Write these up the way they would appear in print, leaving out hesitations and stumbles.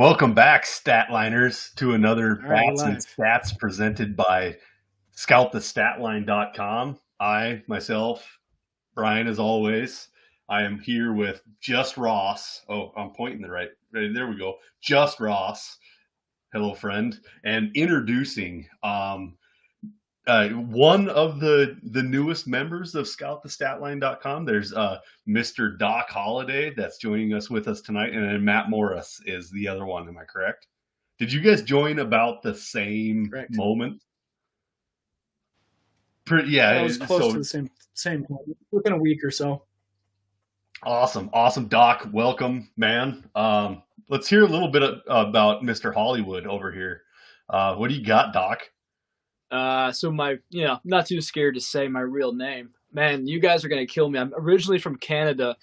Welcome back, Statliners, to another All right, we're Bats and live. Stats presented by ScoutTheStatline.com. I, myself, Brian, as always, I am here with Just Ross. Oh, I'm pointing the right. There we go. Just Ross. Hello, friend. And introducing one of the newest members of ScoutTheStatline.com. There's Mr. Doc Holliday that's joining us with us tonight, and then Matt Morris is the other one. Am I correct? Did you guys join about the same Correct. moment? Yeah, it was close to the same point, within a week or so. Awesome, Doc. Welcome, man. Let's hear a little bit about Mr. Hollywood over here. What do you got, Doc? So not too scared to say my real name. Man, you guys are going to kill me. I'm originally from Canada,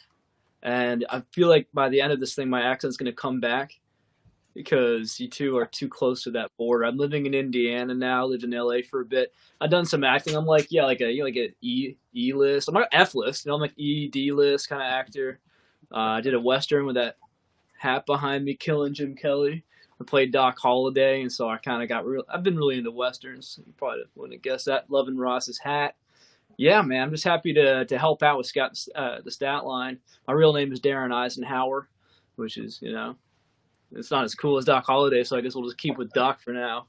and I feel like by the end of this thing, my accent's going to come back because you two are too close to that border. I'm living in Indiana now, lived in LA for a bit. I've done some acting. I'm like, like a E list. I'm not F list, I'm like D list kind of actor. I did a Western with that hat behind me, killing Jim Kelly. I played Doc Holliday, and so I kind of got I've been really into Westerns. You probably wouldn't have guessed that. Loving Ross's hat. Yeah, man, I'm just happy to help out with Scout the Statline. My real name is Darren Eisenhower, which is, it's not as cool as Doc Holliday, so I guess we'll just keep with Doc for now.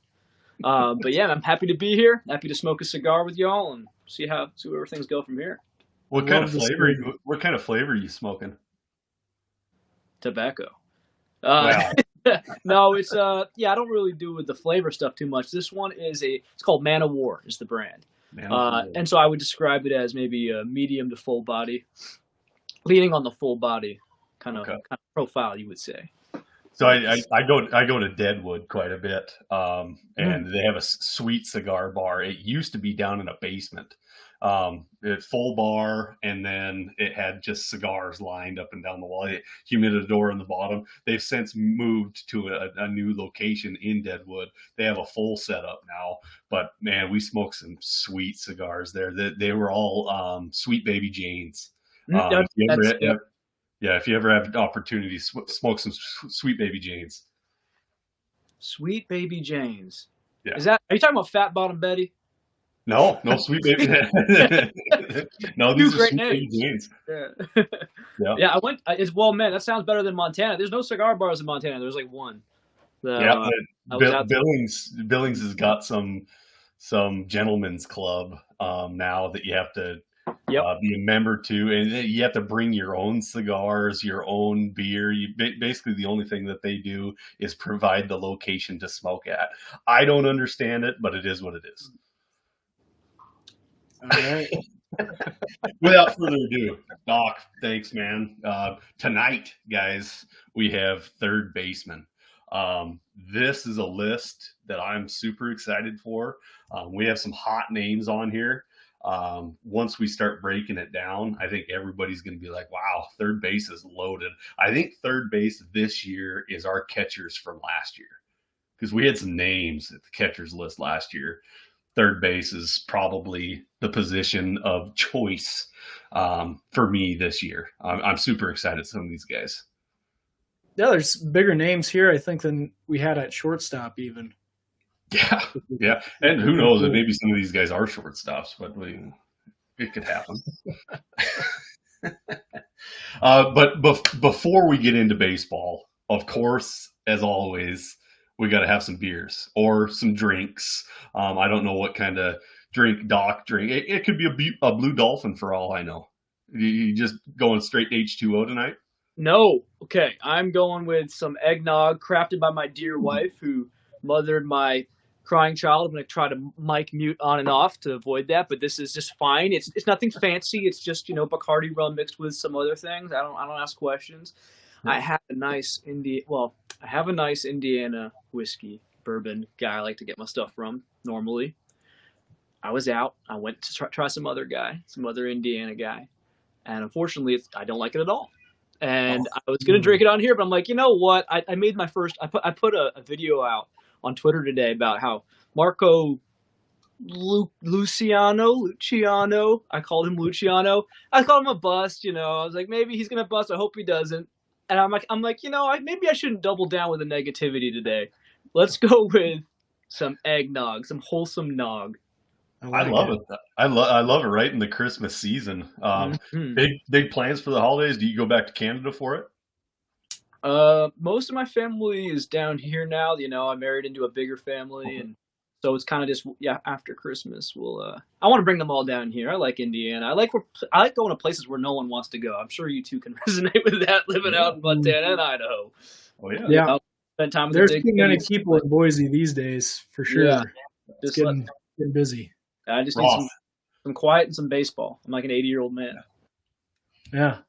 But yeah, I'm happy to be here. Happy to smoke a cigar with y'all and see where things go from here. What kind of flavor are you smoking? Tobacco. Wow. No, it's I don't really do with the flavor stuff too much. This one it's called Man of War is the brand. And so I would describe it as maybe a medium to full body, leaning on the full body kind of profile, you would say. So I go to Deadwood quite a bit, and they have a sweet cigar bar. It used to be down in a basement, full bar, and then it had just cigars lined up and down the wall. Humidor in the bottom. They've since moved to a new location in Deadwood. They have a full setup now, but man, we smoked some sweet cigars there. They were all Sweet Baby Janes. If you ever have opportunity, smoke some Sweet Baby Janes. Sweet Baby Janes. Yeah. Are you talking about Fat Bottom Betty? No, Sweet Baby. No, these are Sweet Baby Janes. Yeah. I went. Man, that sounds better than Montana. There's no cigar bars in Montana. There's like one. Billings has got some gentlemen's club now that you have to be a member to, and you have to bring your own cigars, your own beer. Basically the only thing that they do is provide the location to smoke at. I don't understand it, but it is what it is. All right. Without further ado, Doc, thanks, man. Tonight, guys, we have third baseman. This is a list that I'm super excited for. We have some hot names on here. Once we start breaking it down, I think everybody's going to be like, wow, third base is loaded. I think third base this year is our catchers from last year, because we had some names at the catchers list last year. Third base is probably the position of choice for me this year. I'm super excited some of these guys. Yeah, there's bigger names here, I think, than we had at shortstop even. Yeah. And who knows, maybe some of these guys are shortstops, but it could happen. But before we get into baseball, of course, as always, we got to have some beers or some drinks. I don't know what kind of drink Doc drink. It could be a Blue Dolphin for all I know. You just going straight H2O tonight? No. Okay. I'm going with some eggnog crafted by my dear wife who mothered my crying child. I'm going to try to mic mute on and off to avoid that, but this is just fine. It's nothing fancy. It's just, Bacardi rum mixed with some other things. I don't ask questions. I have a nice Indiana whiskey bourbon guy I like to get my stuff from normally. I was out. I went to try some other Indiana guy. And unfortunately, I don't like it at all. And I was going to drink it on here, but I'm like, you know what? I made my first, I put a video out on Twitter today about how Marco Luciano, I called him Luciano. I called him a bust, I was like, maybe he's going to bust. I hope he doesn't. And I'm like, maybe I shouldn't double down with the negativity today. Let's go with some eggnog, some wholesome nog. I love it. I love it right in the Christmas season. Mhm. Big plans for the holidays. Do you go back to Canada for it? Most of my family is down here now. I married into a bigger family, and so it's kind of just after Christmas I want to bring them all down here. I like Indiana. I like going to places where no one wants to go. I'm sure you two can resonate with that, living out in Montana and Idaho. Oh yeah. Yeah. Spend time with There's the big too many cities. people in Boise these days, for sure. Yeah. It's getting busy. I just need some quiet and some baseball. I'm like an 80-year-old man. Yeah.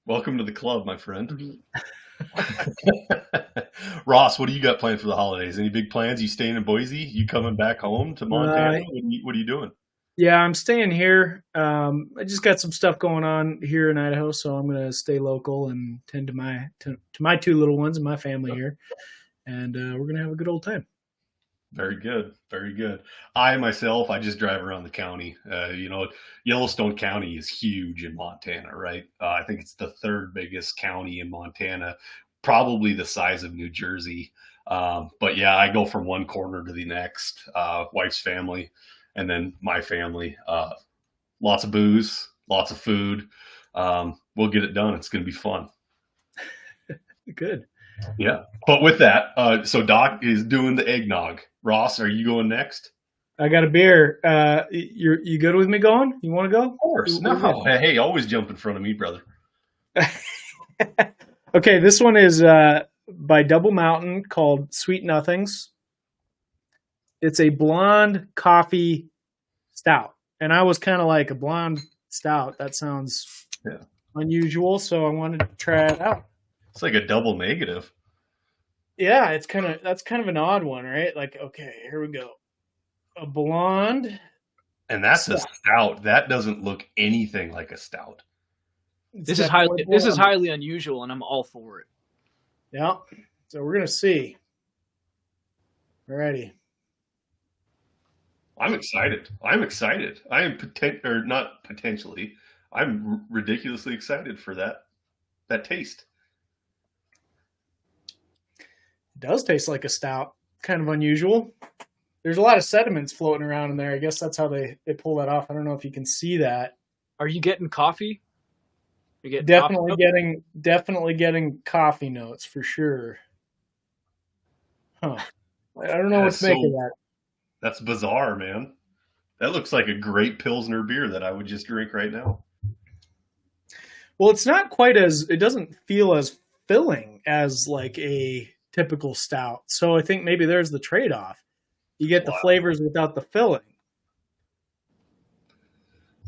Welcome to the club, my friend. Ross, what do you got planned for the holidays? Any big plans? You staying in Boise? You coming back home to Montana? What are you doing? Yeah, I'm staying here. I just got some stuff going on here in Idaho, so I'm going to stay local and tend to my two little ones and my family here, and we're going to have a good old time. Very good. Very good. I just drive around the county. Yellowstone County is huge in Montana, right? I think it's the third biggest county in Montana, probably the size of New Jersey. But yeah, I go from one corner to the next. Wife's family, and then my family. Lots of booze, lots of food. We'll get it done. It's going to be fun. Good. Yeah. But with that, so Doc is doing the eggnog. Ross, are you going next? I got a beer. You good with me going? You want to go? Of course. No. Hey, always jump in front of me, brother. Okay, this one is by Double Mountain, called Sweet Nothings. It's a blonde coffee stout. And I was kind of like, a blonde stout. That sounds unusual, so I wanted to try it out. It's like a double negative. Yeah, that's kind of an odd one, right? Like, okay, here we go. A blonde. And that's a stout. That doesn't look anything like a stout. This is highly unusual, and I'm all for it. Yeah. So we're gonna see. Alrighty. I'm excited. I am potentially. I'm ridiculously excited for that taste. It does taste like a stout. Kind of unusual. There's a lot of sediments floating around in there. I guess that's how they pull that off. I don't know if you can see that. Are you getting coffee? Definitely getting coffee notes for sure. Huh. I don't know what to make of that. That's bizarre, man. That looks like a great Pilsner beer that I would just drink right now. Well, it's not quite it doesn't feel as filling as like a typical stout. So I think maybe there's the trade-off. You get the flavors without the filling.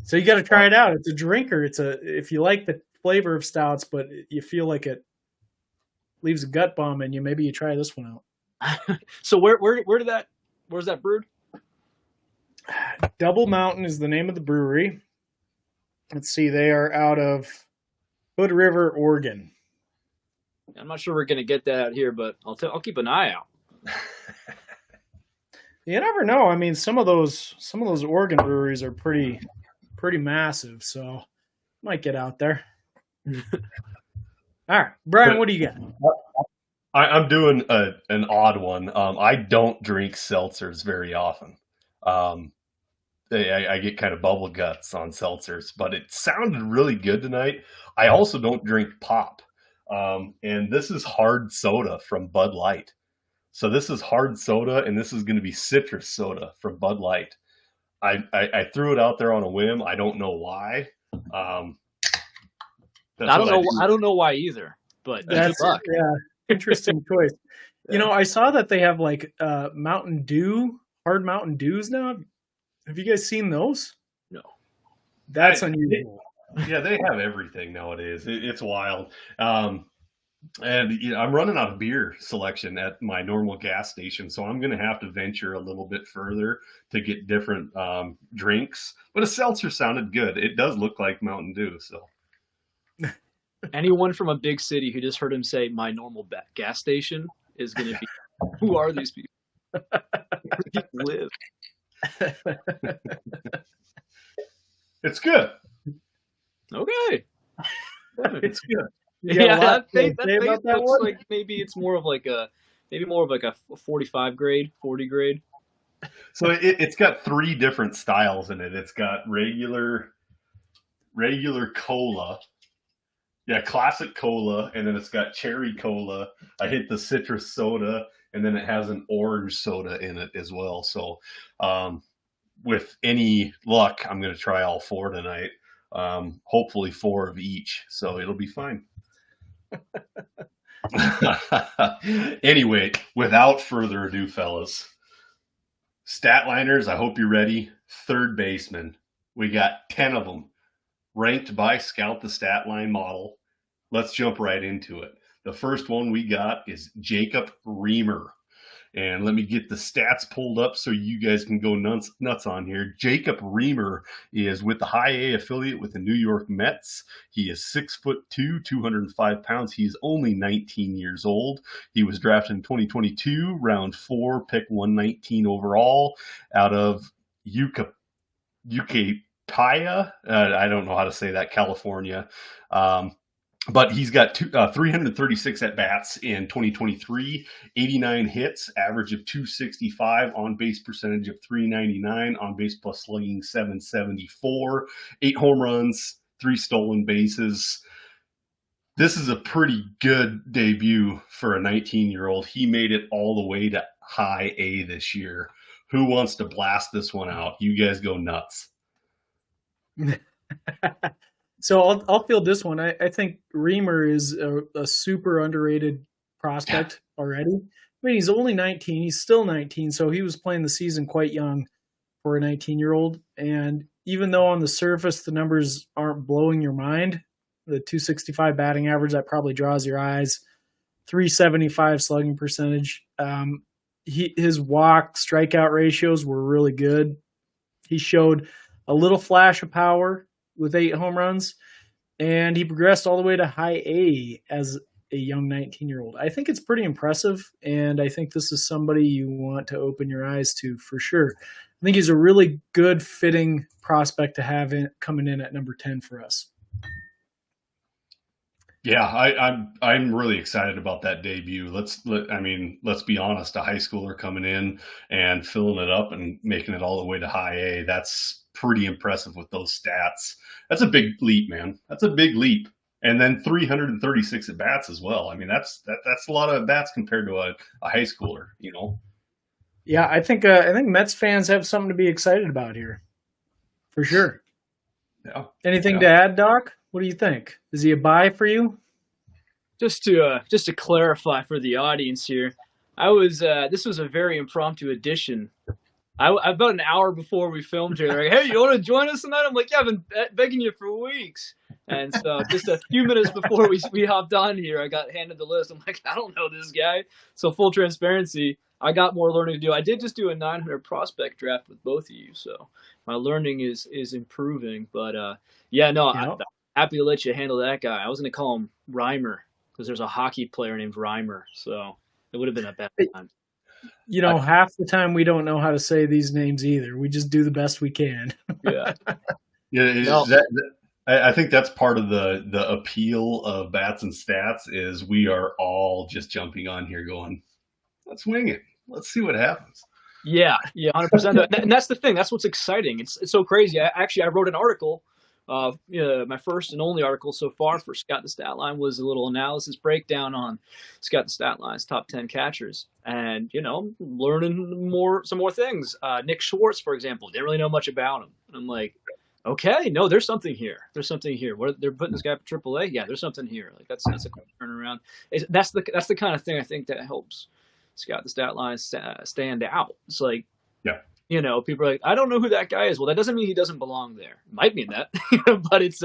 So you got to try it out. It's a drinker. If you like the flavor of stouts, but you feel like it leaves a gut bomb in you, maybe you try this one out. So where's that brewed? Double Mountain is the name of the brewery. Let's see. They are out of Hood River, Oregon. I'm not sure we're going to get that out here, but I'll keep an eye out. You never know. I mean, some of those Oregon breweries are pretty massive, so might get out there. All right, Brian, what do you got? I'm doing an odd one. I don't drink seltzers very often. I get kind of bubble guts on seltzers, but it sounded really good tonight. I also don't drink pop. And this is hard soda from Bud Light. So this is hard soda, and this is going to be citrus soda from Bud Light. I threw it out there on a whim. I don't know why. I don't know why either. But that's good luck. Yeah, interesting choice. You know, I saw that they have like Mountain Dew, hard Mountain Dews now. Have you guys seen those? No. That's unusual. Yeah, they have everything nowadays. It's wild. And I'm running out of beer selection at my normal gas station, so I'm going to have to venture a little bit further to get different drinks. But a seltzer sounded good. It does look like Mountain Dew. So, anyone from a big city who just heard him say "my normal gas station" is going to be, who are these people? Where do people live? It's good. Okay. It's good. You got a lot to that say face about that looks one? like maybe it's more of like a 45 grade, 40 grade. So it's got 3 different styles in it. It's got regular cola, yeah, classic cola, and then it's got cherry cola. I hit the citrus soda, and then it has an orange soda in it as well. So, with any luck, I'm going to try all 4 tonight. Hopefully 4 of each, so it'll be fine. Anyway, without further ado, fellas, Statliners, I hope you're ready. Third baseman. We got 10 of them ranked by Scout the Statline model. Let's jump right into it. The first one we got is Jacob Reimer. And let me get the stats pulled up so you guys can go nuts on here. Jacob Reimer is with the High A affiliate with the New York Mets. He is 6'2", 205 pounds. He is only 19 years old. He was drafted in 2022, round 4, pick 119 overall, out of Ucapaya. I don't know how to say that, California. But he's got 336 at-bats in 2023, 89 hits, average of 265, on-base percentage of 399, on-base plus slugging 774, 8 home runs, 3 stolen bases. This is a pretty good debut for a 19-year-old. He made it all the way to High A this year. Who wants to blast this one out? You guys go nuts. So I'll field this one. I think Reimer is a super underrated prospect already. I mean, he's only 19. He's still 19, so he was playing the season quite young for a 19-year-old. And even though on the surface the numbers aren't blowing your mind, the 265 batting average, that probably draws your eyes. 375 slugging percentage. His walk strikeout ratios were really good. He showed a little flash of power with 8 home runs, and he progressed all the way to High A as a young 19-year-old. I think it's pretty impressive, and I think this is somebody you want to open your eyes to for sure. I think he's a really good fitting prospect to have coming in at number 10 for us. Yeah, I'm really excited about that debut. Let's be honest, a high schooler coming in and filling it up and making it all the way to High A. That's pretty impressive with those stats. That's a big leap, man. That's a big leap. And then 336 at bats as well. I mean, that's a lot of at bats compared to a high schooler, you know. Yeah, I think Mets fans have something to be excited about here, for sure. Yeah. Anything to add, Doc? What do you think? Is he a buy for you? Just to clarify for the audience here, this was a very impromptu addition. About an hour before we filmed here, they're like, "Hey, you want to join us tonight?" I'm like, "Yeah, I've been begging you for weeks." And so, just a few minutes before we hopped on here, I got handed the list. I'm like, "I don't know this guy." So, full transparency, I got more learning to do. I did just do a 900 prospect draft with both of you, so my learning is improving. But I'm happy to let you handle that guy. I was going to call him Reimer because there's a hockey player named Reimer, so it would have been a bad time. You know, half the time we don't know how to say these names either. We just do the best we can. Yeah. Yeah. I think that's part of the appeal of Bats and Stats is we are all just jumping on here going, let's wing it. Let's see what happens. Yeah, 100%. And that's the thing. That's what's exciting. It's so crazy. I wrote an article. My first and only article so far for Scout the Statline was a little analysis breakdown on Scout the Statline's top 10 catchers, and learning some more things. Nick Schwartz, for example, didn't really know much about him. And I'm like, okay, no, there's something here. There's something here. What they're putting this guy up for AAA? Yeah, there's something here. Like that's a quick turnaround. That's the kind of thing I think that helps Scout the Statline stand out. It's like, yeah. People are like, I don't know who that guy is. Well, that doesn't mean he doesn't belong there. It might mean that, but it's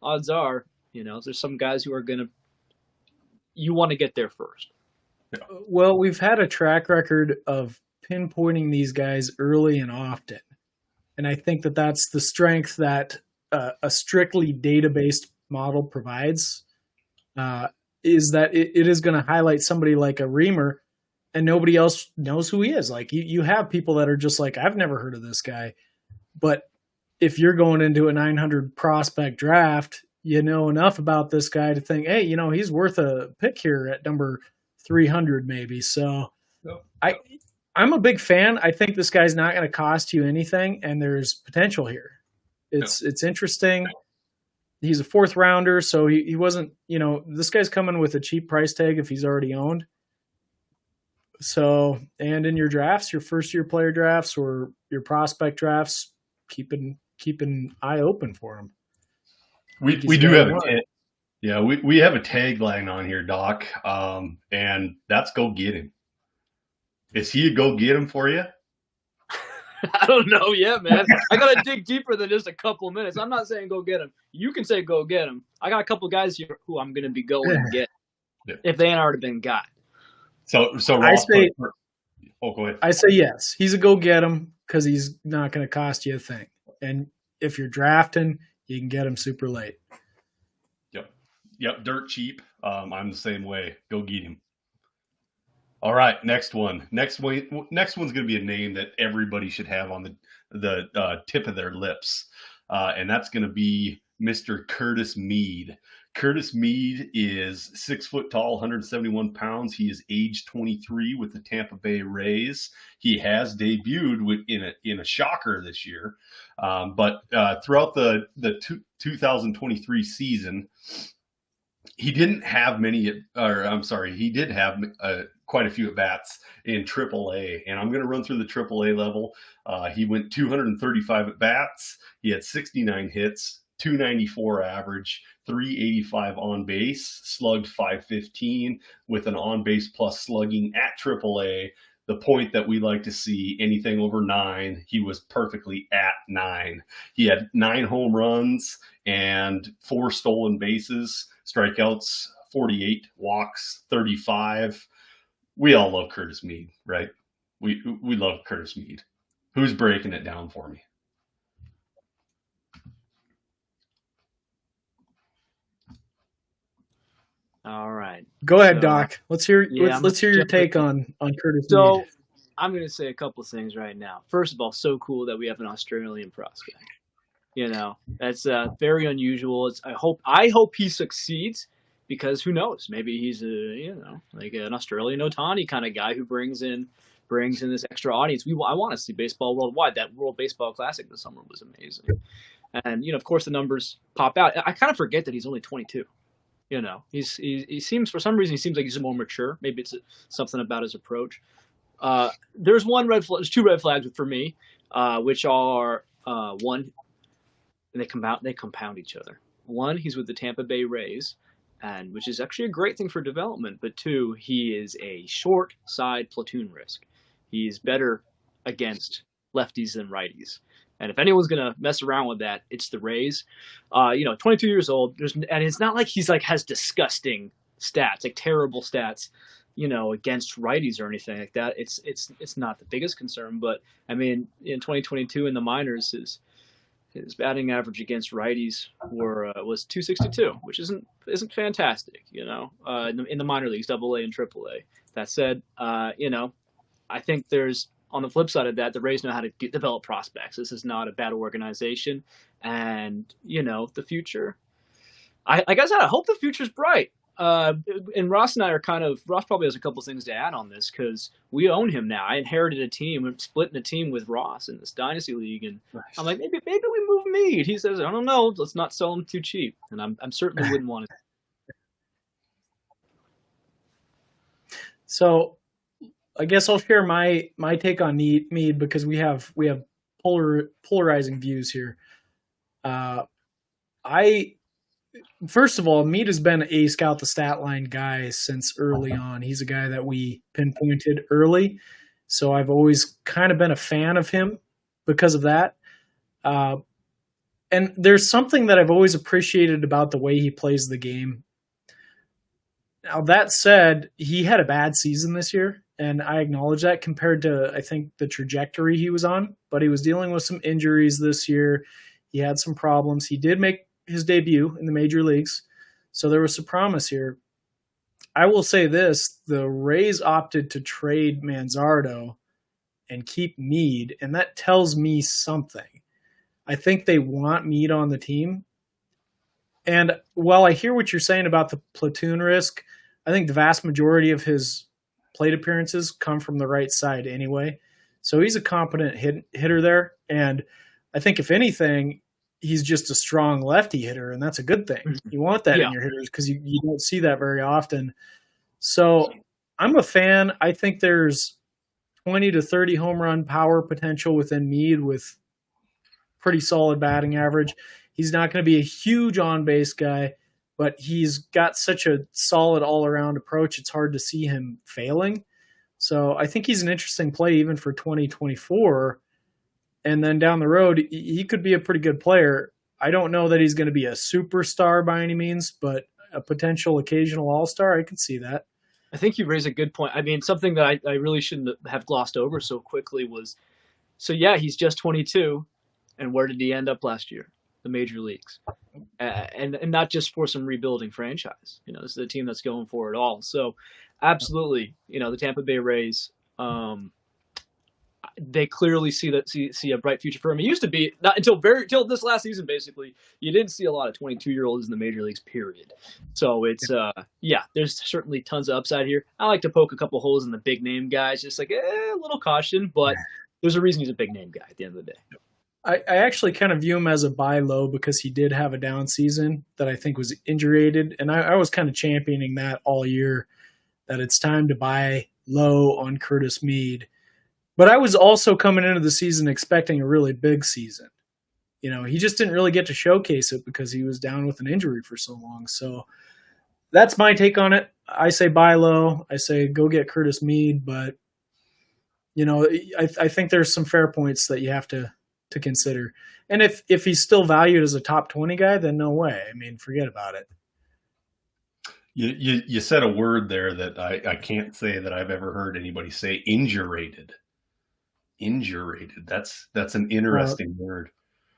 odds are, there's some guys who are you want to get there first. Yeah. Well, we've had a track record of pinpointing these guys early and often, and I think that that's the strength that a strictly data-based model provides. Is that it is going to highlight somebody like a Reimer. And nobody else knows who he is. Like you have people that are just like, I've never heard of this guy. But if you're going into a 900 prospect draft you know enough about this guy to think, hey, he's worth a pick here at number 300 maybe. So I'm a big fan. I think this guy's not going to cost you anything, and there's potential here. It's interesting. He's a fourth rounder, so he wasn't, this guy's coming with a cheap price tag if he's already owned. So, and in your drafts, your first year player drafts or your prospect drafts, keep an eye open for him. We do have we have a tagline on here, Doc, and that's go get him. Is he a go get him for you? I don't know yet, man. I got to dig deeper than just a couple of minutes. I'm not saying go get him. You can say go get him. I got a couple of guys here who I'm going to be going to get if they ain't already been got. So Ross, go ahead. I say yes. He's a go get him because he's not going to cost you a thing. And if you're drafting, you can get him super late. Yep, dirt cheap. I'm the same way. Go get him. All right, next one. Next one's going to be a name that everybody should have on the tip of their lips, and that's going to be Mr. Curtis Mead. Curtis Mead is 6 foot tall, 171 pounds. He is age 23 with the Tampa Bay Rays. He has debuted in a shocker this year, but throughout the 2023 season, he didn't have he did have quite a few at bats in AAA, and I'm going to run through the AAA level. He went 235 at bats. He had 69 hits, 294 average, 385 on base, slugged 515 with an on base plus slugging at AAA. The point that we like to see, anything over 9, he was perfectly at 9. He had 9 home runs and 4 stolen bases, strikeouts 48, walks 35. We all love Curtis Mead, right? We love Curtis Mead. Who's breaking it down for me? All right. Go ahead, Doc. Let's hear your take on Curtis Mead. Mead. I'm going to say a couple of things right now. First of all, so cool that we have an Australian prospect. That's very unusual. I hope he succeeds, because who knows? Maybe he's like an Australian Ohtani kind of guy who brings in this extra audience. I want to see baseball worldwide. That World Baseball Classic this summer was amazing, and of course the numbers pop out. I kind of forget that he's only 22. He seems, for some reason, he seems like he's more mature. Maybe it's something about his approach. There's two red flags for me, which are one, and they compound each other. One, he's with the Tampa Bay Rays, and which is actually a great thing for development. But two, he is a short side platoon risk. He's better against lefties than righties. And if anyone's gonna mess around with that, it's the Rays. 22 years old. And it's not like he's has disgusting stats, like terrible stats, against righties or anything like that. It's not the biggest concern. But I mean, in 2022 in the minors, his batting average against righties was 262, which isn't fantastic. In the minor leagues, AA and AAA. That said, I think there's, on the flip side of that, the Rays know how to develop prospects. This is not a bad organization. And, the future, I hope the future's bright. And Ross and I Ross probably has a couple things to add on this, because we own him now. I inherited a team. I'm splitting a team with Ross in this Dynasty League. And I'm like, maybe we move Mead. He says, I don't know. Let's not sell him too cheap. And I'm certainly wouldn't want to. So I guess I'll share my take on Mead, because we have polarizing views here. First of all, Mead has been a Scout the Statline guy since early on. He's a guy that we pinpointed early, so I've always kind of been a fan of him because of that. And there's something that I've always appreciated about the way he plays the game. Now, that said, he had a bad season this year, and I acknowledge that compared to, I think, the trajectory he was on. But he was dealing with some injuries this year. He had some problems. He did make his debut in the major leagues, so there was some promise here. I will say this: the Rays opted to trade Manzardo and keep Mead, and that tells me something. I think they want Mead on the team. And while I hear what you're saying about the platoon risk, I think the vast majority of his plate appearances come from the right side anyway. So he's a competent hitter there. And I think, if anything, he's just a strong lefty hitter, and that's a good thing. You want that in your hitters because you don't see that very often. So I'm a fan. I think there's 20 to 30 home run power potential within Mead with pretty solid batting average. He's not going to be a huge on-base guy, but he's got such a solid all-around approach, it's hard to see him failing. So I think he's an interesting play even for 2024. And then down the road, he could be a pretty good player. I don't know that he's going to be a superstar by any means, but a potential occasional all-star, I can see that. I think you raise a good point. I mean, something that I really shouldn't have glossed over so quickly was, so yeah, he's just 22, and where did he end up last year? The major leagues, and not just for some rebuilding franchise. This is a team that's going for it all. So, absolutely, the Tampa Bay Rays, they clearly see a bright future for him. It used to be not until this last season, basically, you didn't see a lot of 22-year-olds in the major leagues. Period. So it's there's certainly tons of upside here. I like to poke a couple holes in the big name guys, just like a little caution, but there's a reason he's a big name guy at the end of the day. I actually kind of view him as a buy low because he did have a down season that I think was injury-aided, and I was kind of championing that all year, that it's time to buy low on Curtis Mead. But I was also coming into the season expecting a really big season. He just didn't really get to showcase it because he was down with an injury for so long. So that's my take on it. I say buy low. I say go get Curtis Mead, but I think there's some fair points that you have to consider. And if he's still valued as a top 20 guy, then no way. I mean, forget about it. You said a word there that I can't say that I've ever heard anybody say. Injurated. That's an interesting word.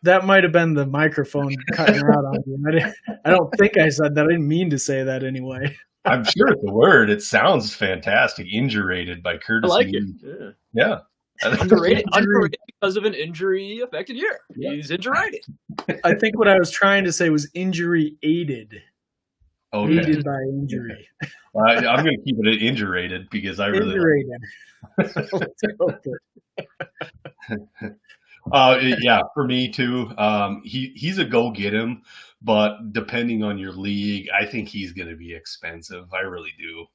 That might have been the microphone cutting out on you. I don't think I said that. I didn't mean to say that anyway. I'm sure it's a word. It sounds fantastic. Injurated by Curtis. I like Mead. it. Yeah. Underrated because of an injury-affected year. Yeah. He's injury-aided. I think what I was trying to say was injury-aided. Okay. Aided by injury. Well, I'm going to keep it injurated because I really yeah, for me too. He's a go get him, but depending on your league, I think he's going to be expensive. I really do.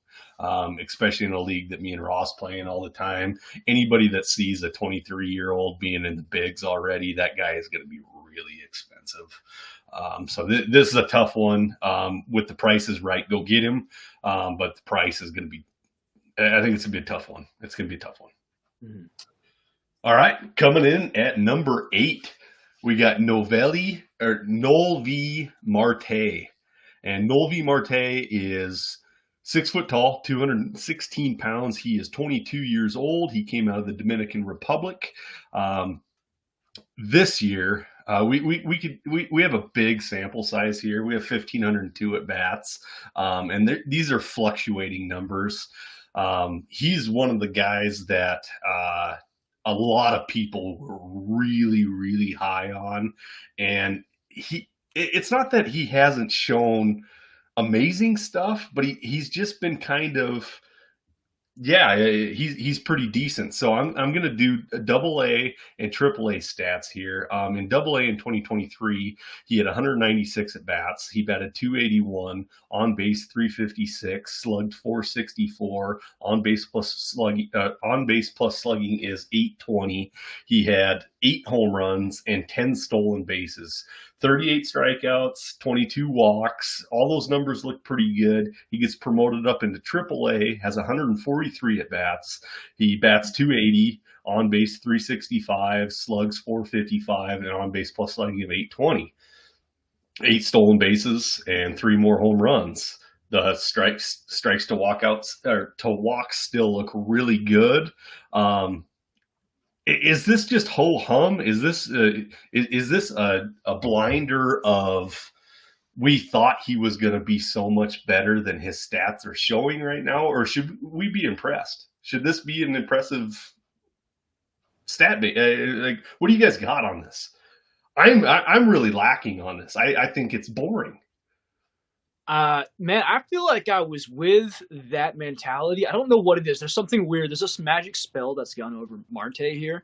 Especially in a league that me and Ross play in all the time. Anybody that sees a 23-year-old being in the bigs already, that guy is going to be really expensive. So this is a tough one. With the prices right, go get him. But the price is going to be, I think it's going to be a tough one. It's going to be a tough one. Mm-hmm. All right. Coming in at number 8, we got Noelvi Marte. And Noelvi Marte is 6 foot tall, 216 pounds. He is 22 years old. He came out of the Dominican Republic. This year, we have a big sample size here. We have 1,502 at bats, and these are fluctuating numbers. He's one of the guys that a lot of people were really, really high on, and it's not that he hasn't shown amazing stuff, but he's just been kind of, he's pretty decent. So I'm going to do AA and AAA stats here. In AA in 2023, he had 196 at bats. He batted .281, on base .356, slugged .464, on base plus slugging is .820. He had 8 home runs and 10 stolen bases. 38 strikeouts, 22 walks. All those numbers look pretty good. He gets promoted up into AAA, has 143 at-bats. He bats .280, on base .365, slugs .455, and on base plus slugging of .820. 8 stolen bases and 3 more home runs. The strikes to walks still look really good. Is this just ho hum? Is this a blinder of we thought he was going to be so much better than his stats are showing right now, or should we be impressed? Should this be an impressive stat? Like, what do you guys got on this? I'm really lacking on this. I think it's boring. Man, I feel like I was with that mentality. I don't know what it is. There's something weird. There's this magic spell that's gone over Marte here.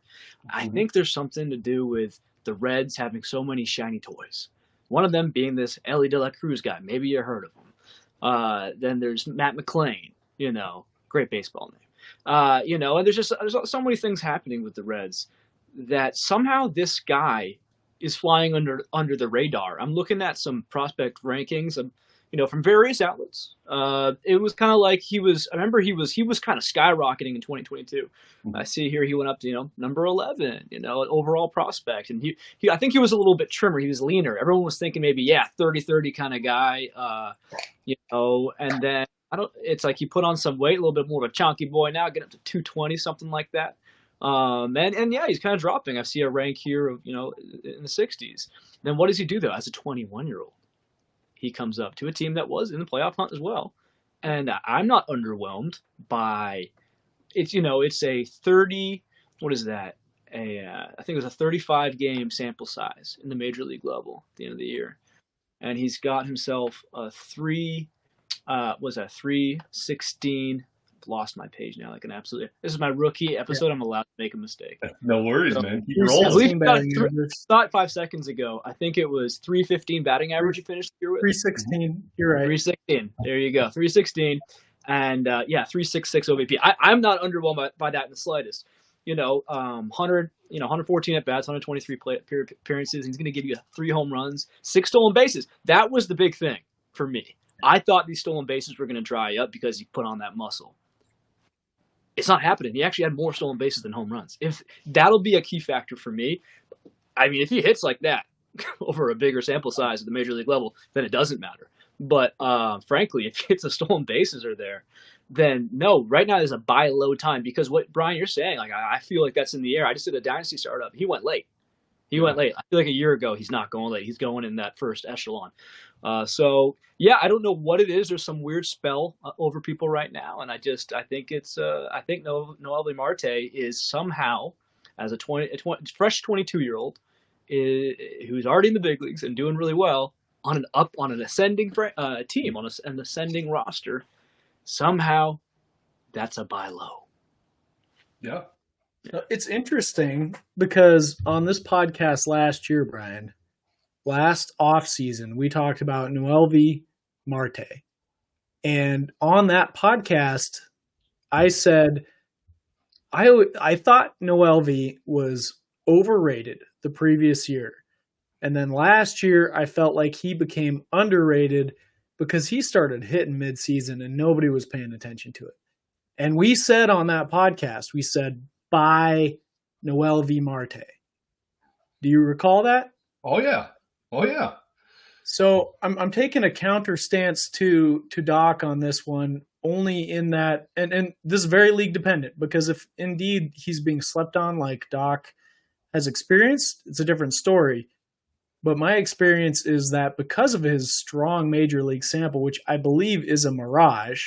I think there's something to do with the Reds having so many shiny toys. One of them being this Ellie De La Cruz guy. Maybe you heard of him. Then there's Matt McClain. Great baseball name. And there's so many things happening with the Reds that somehow this guy is flying under the radar. I'm looking at some prospect rankings. From various outlets. It was kind of like he was kind of skyrocketing in 2022. I see here he went up to, number 11, an overall prospect. And I think he was a little bit trimmer. He was leaner. Everyone was thinking maybe, 30-30 kind of guy, and then it's like he put on some weight, a little bit more of a chunky boy now, get up to 220, something like that. He's kind of dropping. I see a rank here of, in the 60s. Then what does he do though? As a 21-year-old? He comes up to a team that was in the playoff hunt as well. And I'm not underwhelmed by it's a 30, what is that? I think it was a 35 game sample size in the major league level at the end of the year. And he's got himself a 316. Lost my page now like an absolute. This is my rookie episode. I'm allowed to make a mistake. No worries, man. Thought 5 seconds ago. I think it was 315 batting average you finished the year with. 316. You're right. 316. There you go. 316, and 366 OVP. I'm not underwhelmed by that in the slightest. 114 at bats, 123 appearances. He's going to give you 3 home runs, 6 stolen bases. That was the big thing for me. I thought these stolen bases were going to dry up because he put on that muscle. It's not happening. He actually had more stolen bases than home runs. If that'll be a key factor for me. I mean, if he hits like that over a bigger sample size at the major league level, then it doesn't matter. But frankly, if the stolen bases are there, then no. Right now is a buy low time because what Brian you're saying, like I feel like that's in the air. I just did a dynasty startup. He went late. I feel like a year ago he's not going late. He's going in that first echelon. I don't know what it is. There's some weird spell over people right now, and I think Noelvi Marte is somehow, as a fresh 22-year-old, who's already in the big leagues and doing really well on an ascending team on an ascending roster. Somehow, that's a buy low. Yeah. It's interesting because on this podcast last year, Brian, last offseason, we talked about Noelvi Marte. And on that podcast, I said, I thought Noelvi was overrated the previous year. And then last year, I felt like he became underrated because he started hitting midseason and nobody was paying attention to it. And we said on that podcast, buy Noelvi Marte. Do you recall that? Oh yeah. So I'm taking a counter stance to Doc on this one, only in that, and this is very league dependent, because if indeed he's being slept on like Doc has experienced, it's a different story. But my experience is that because of his strong major league sample, which I believe is a mirage,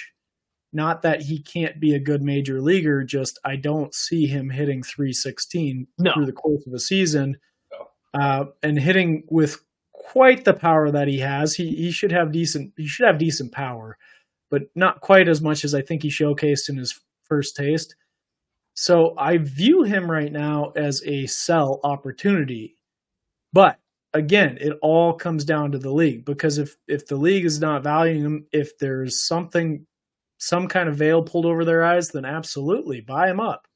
not that he can't be a good major leaguer, just I don't see him hitting 316 through the course of a season, and hitting with quite the power that he has. He should have decent power, but not quite as much as I think he showcased in his first taste. So I view him right now as a sell opportunity. But again, it all comes down to the league, because if the league is not valuing him, if there's some kind of veil pulled over their eyes, then absolutely buy him up.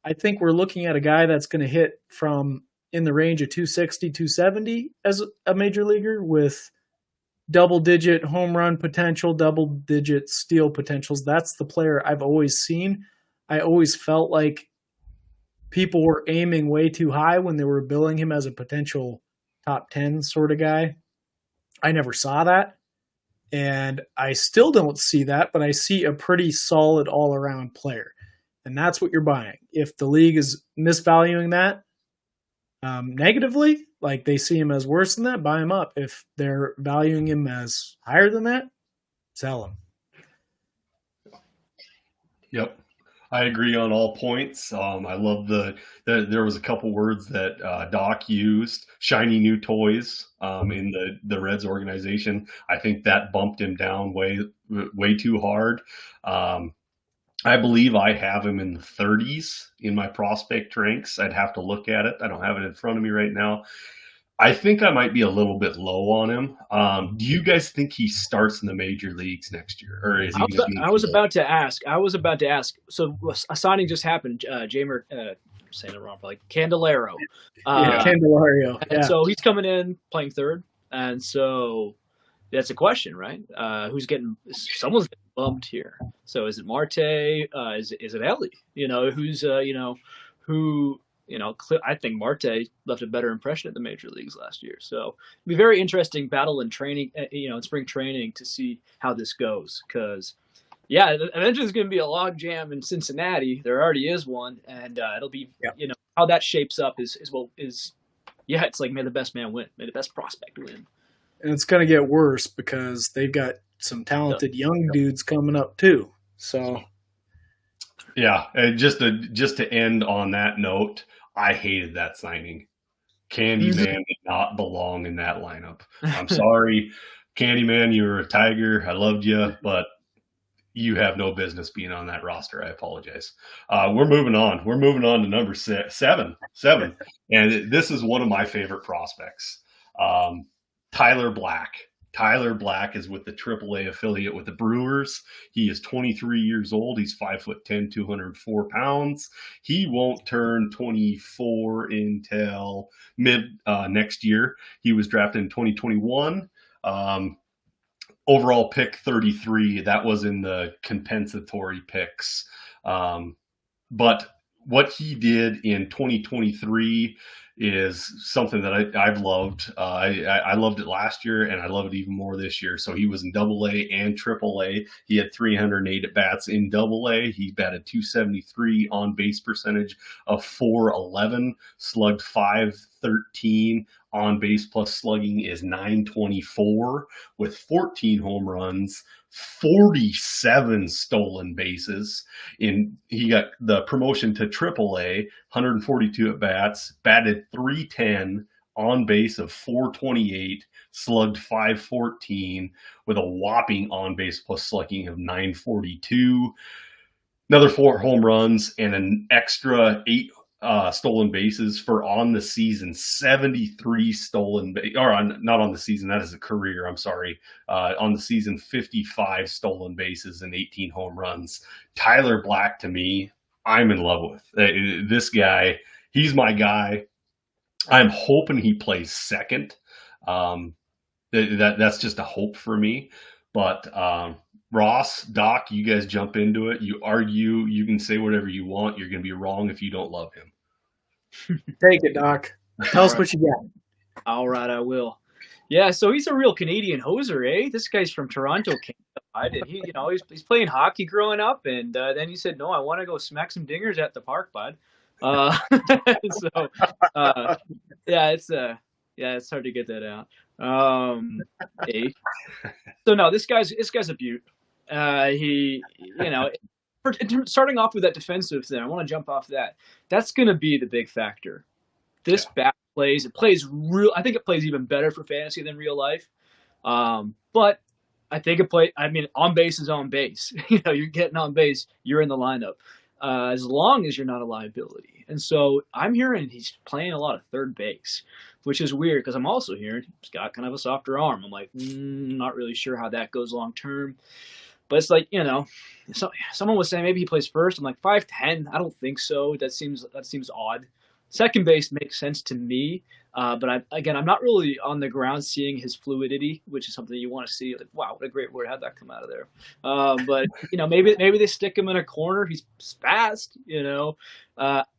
I think we're looking at a guy that's going to hit from in the range of 260, 270 as a major leaguer, with double-digit home run potential, double-digit steal potentials. That's the player I've always seen. I always felt like people were aiming way too high when they were billing him as a potential top 10 sort of guy. I never saw that. And I still don't see that, but I see a pretty solid all-around player. And that's what you're buying. If the league is misvaluing that negatively, like they see him as worse than that, buy him up. If they're valuing him as higher than that, sell him. Yep. I agree on all points. I love there was a couple words that Doc used, shiny new toys, in the Reds organization. I think that bumped him down way too hard. I believe I have him in the 30s in my prospect ranks. I'd have to look at it. I don't have it in front of me right now. I think I might be a little bit low on him. Do you guys think he starts in the major leagues next year, or is he? I was about to ask. So a signing just happened. Jamer, I'm saying it wrong, like Candelero. Candelario. And so he's coming in playing third, and so that's a question, right? Someone's getting bumped here. So is it Marte? Is it Ellie? I think Marte left a better impression at the major leagues last year. So it'll be very interesting battle in training, in spring training to see how this goes. Because, eventually there's going to be a log jam in Cincinnati. There already is one, and it'll be, how that shapes up is it's like may the best man win, may the best prospect win. And it's going to get worse because they've got some talented young dudes coming up too. So. Yeah, and just to end on that note, I hated that signing. Candyman did not belong in that lineup. I'm sorry, Candyman, you were a Tiger. I loved you, but you have no business being on that roster. I apologize. We're moving on. We're moving on to number seven. And this is one of my favorite prospects, Tyler Black. Tyler Black is with the AAA affiliate with the Brewers. He is 23 years old. He's 5'10", 204 pounds. He won't turn 24 until mid next year. He was drafted in 2021. Overall pick 33. That was in the compensatory picks. But what he did in 2023 is something that I've loved. I loved it last year, and I love it even more this year. So he was in AA and AAA. He had 308 at bats in AA. He batted .273, on base percentage of .411, slugged .513. On base plus slugging is .924 with 14 home runs, 47 stolen bases. He got the promotion to AAA, 142 at bats, batted .310, on base of .428, slugged .514 with a whopping on base plus slugging of .942. Another 4 home runs and an extra 8 stolen bases for on the season, 73 stolen or not on the season, that is a career, I'm sorry. On the season, 55 stolen bases and 18 home runs. Tyler Black, to me, I'm in love with. This guy, he's my guy. I'm hoping he plays second. That's just a hope for me. But Ross, Doc, you guys jump into it. You argue. You can say whatever you want. You're going to be wrong if you don't love him. Take it, Doc. Tell us what you got. All right, I will. Yeah, so he's a real Canadian hoser, eh? This guy's from Toronto, Canada. He's playing hockey growing up, and then he said, "No, I want to go smack some dingers at the park, bud." It's hard to get that out. So no, this guy's a beaut. Starting off with that defensive thing, I want to jump off that. That's going to be the big factor. This bat plays. It plays real. I think it plays even better for fantasy than real life. But I think on base is on base. You're getting on base. You're in the lineup. As long as you're not a liability. And so I'm hearing he's playing a lot of third base, which is weird because I'm also hearing he's got kind of a softer arm. I'm like, not really sure how that goes long term. But it's like, someone was saying maybe he plays first. I'm like, 5'10". I don't think so. That seems odd. Second base makes sense to me. But I'm not really on the ground seeing his fluidity, which is something you want to see. Like, wow, what a great word. How'd that come out of there? But maybe they stick him in a corner. He's fast,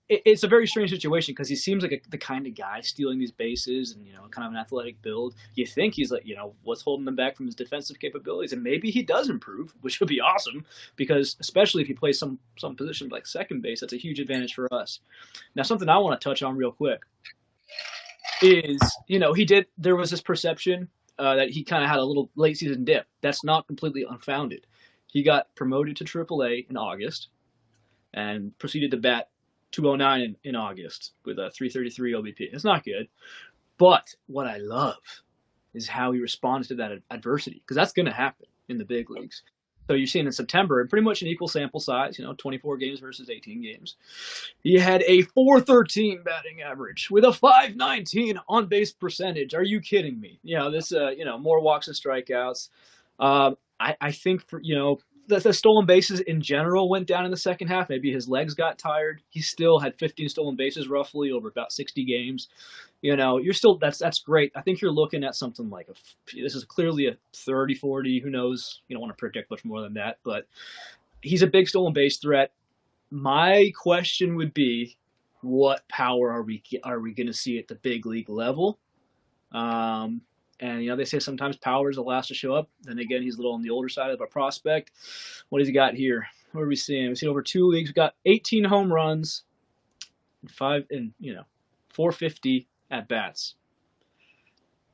It's a very strange situation because he seems like the kind of guy stealing these bases and, kind of an athletic build. You think he's like, what's holding him back from his defensive capabilities? And maybe he does improve, which would be awesome because especially if he plays some position like second base, that's a huge advantage for us. Now, something I want to touch on real quick is, there was this perception that he kind of had a little late season dip. That's not completely unfounded. He got promoted to AAA in August. and proceeded to bat 209 in August with a 333 OBP. It's not good. But what I love is how he responds to that adversity, because that's going to happen in the big leagues. So you're seeing in September, pretty much an equal sample size, 24 games versus 18 games. He had a 413 batting average with a 519 on base percentage. Are you kidding me? More walks and strikeouts. I think the stolen bases in general went down in the second half. Maybe his legs got tired. He still had 15 stolen bases roughly over about 60 games. You're still, that's great. I think you're looking at something like this is clearly a 30, 40, who knows? You don't want to predict much more than that, but he's a big stolen base threat. My question would be, what power are we going to see at the big league level? And they say sometimes power is the last to show up. Then again, he's a little on the older side of a prospect. What has he got here? What are we seeing? We've seen over 2 leagues. We've got 18 home runs, 450 at bats.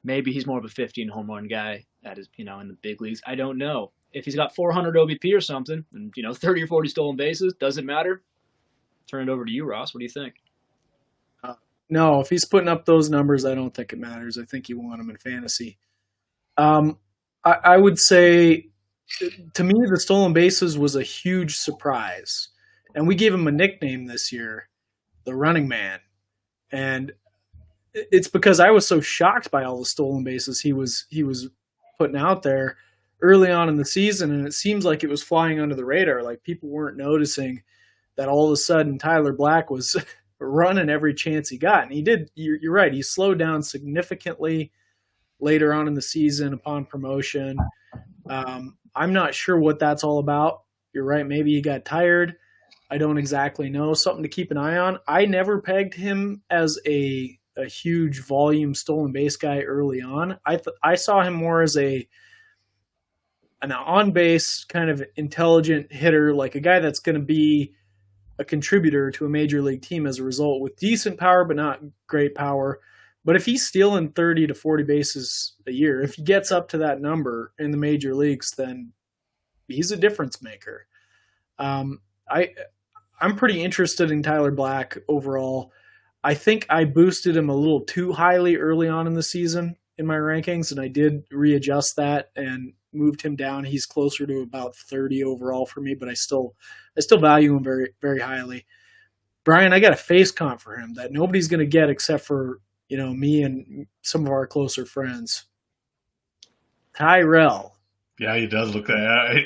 Maybe he's more of a 15 home run guy in the big leagues. I don't know. If he's got 400 OBP or something, and 30 or 40 stolen bases, doesn't matter. Turn it over to you, Ross. What do you think? No, if he's putting up those numbers, I don't think it matters. I think you want him in fantasy. I would say, to me, the stolen bases was a huge surprise. And we gave him a nickname this year, the running man. And it's because I was so shocked by all the stolen bases he was putting out there early on in the season, and it seems like it was flying under the radar. Like, people weren't noticing that all of a sudden Tyler Black was running every chance he got. And he did, you're right, he slowed down significantly later on in the season upon promotion. I'm not sure what that's all about. You're right, maybe he got tired. I don't exactly know. Something to keep an eye on. I never pegged him as a huge volume stolen base guy early on. I saw him more as an on-base kind of intelligent hitter, like a guy that's going to be a contributor to a major league team as a result, with decent power but not great power. But if he's stealing 30 to 40 bases a year, if he gets up to that number in the major leagues, then he's a difference maker. I'm pretty interested in Tyler Black overall. I think I boosted him a little too highly early on in the season in my rankings, and I did readjust that and moved him down. He's closer to about 30 overall for me, but I still value him very, very highly. Brian, I got a face comp for him that nobody's going to get except for, me and some of our closer friends. Tyrell. Yeah, he does look like.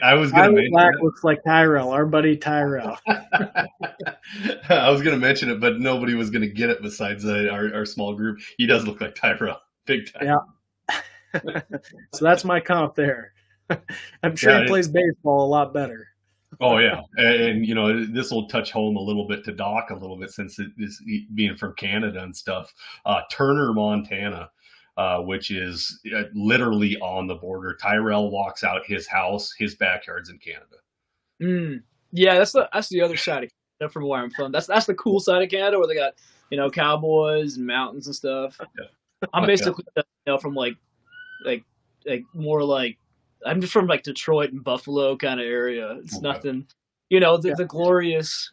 I was going to mention Black looks like Tyrell, our buddy Tyrell. I was going to mention it, but nobody was going to get it besides our small group. He does look like Tyrell, big time. Yeah. So that's my comp there. I'm sure he plays baseball a lot better. Oh yeah, and this will touch home a little bit to Doc a little bit, since it is being from Canada and stuff. Turner, Montana. Which is literally on the border. Tyrell walks out his house, his backyard's in Canada. Yeah, that's the other side of Canada from where I'm from. That's the cool side of Canada, where they got cowboys and mountains and stuff. Yeah. I'm basically from like more like, I'm just from like Detroit and Buffalo kind of area. It's nothing, the glorious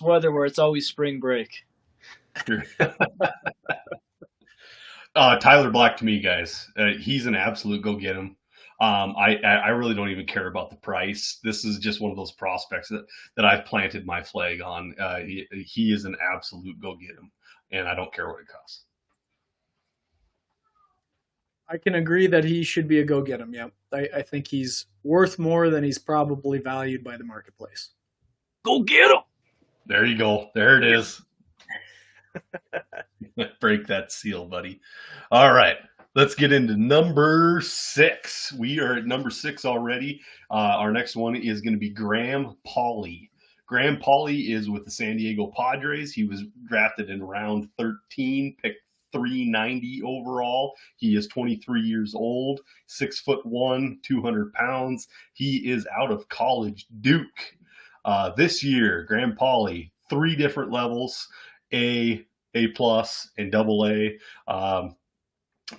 weather where it's always spring break. Tyler Black, to me, guys, he's an absolute go get him. I really don't even care about the price. This is just one of those prospects that I've planted my flag on. He is an absolute go get him, and I don't care what it costs. I can agree that he should be a go get him. Yeah, I think he's worth more than he's probably valued by the marketplace. Go get him. There you go. There it is. Break that seal, buddy. All right, let's get into number 6. We are at number 6 already. Our next one is going to be Graham Pauley. Graham Pauley is with the San Diego Padres. He was drafted in round 13, picked 390 overall. He is 23 years old, 6'1", 200 pounds. He is out of college Duke. This year, Graham Pauley, 3 different levels: A plus, and double A.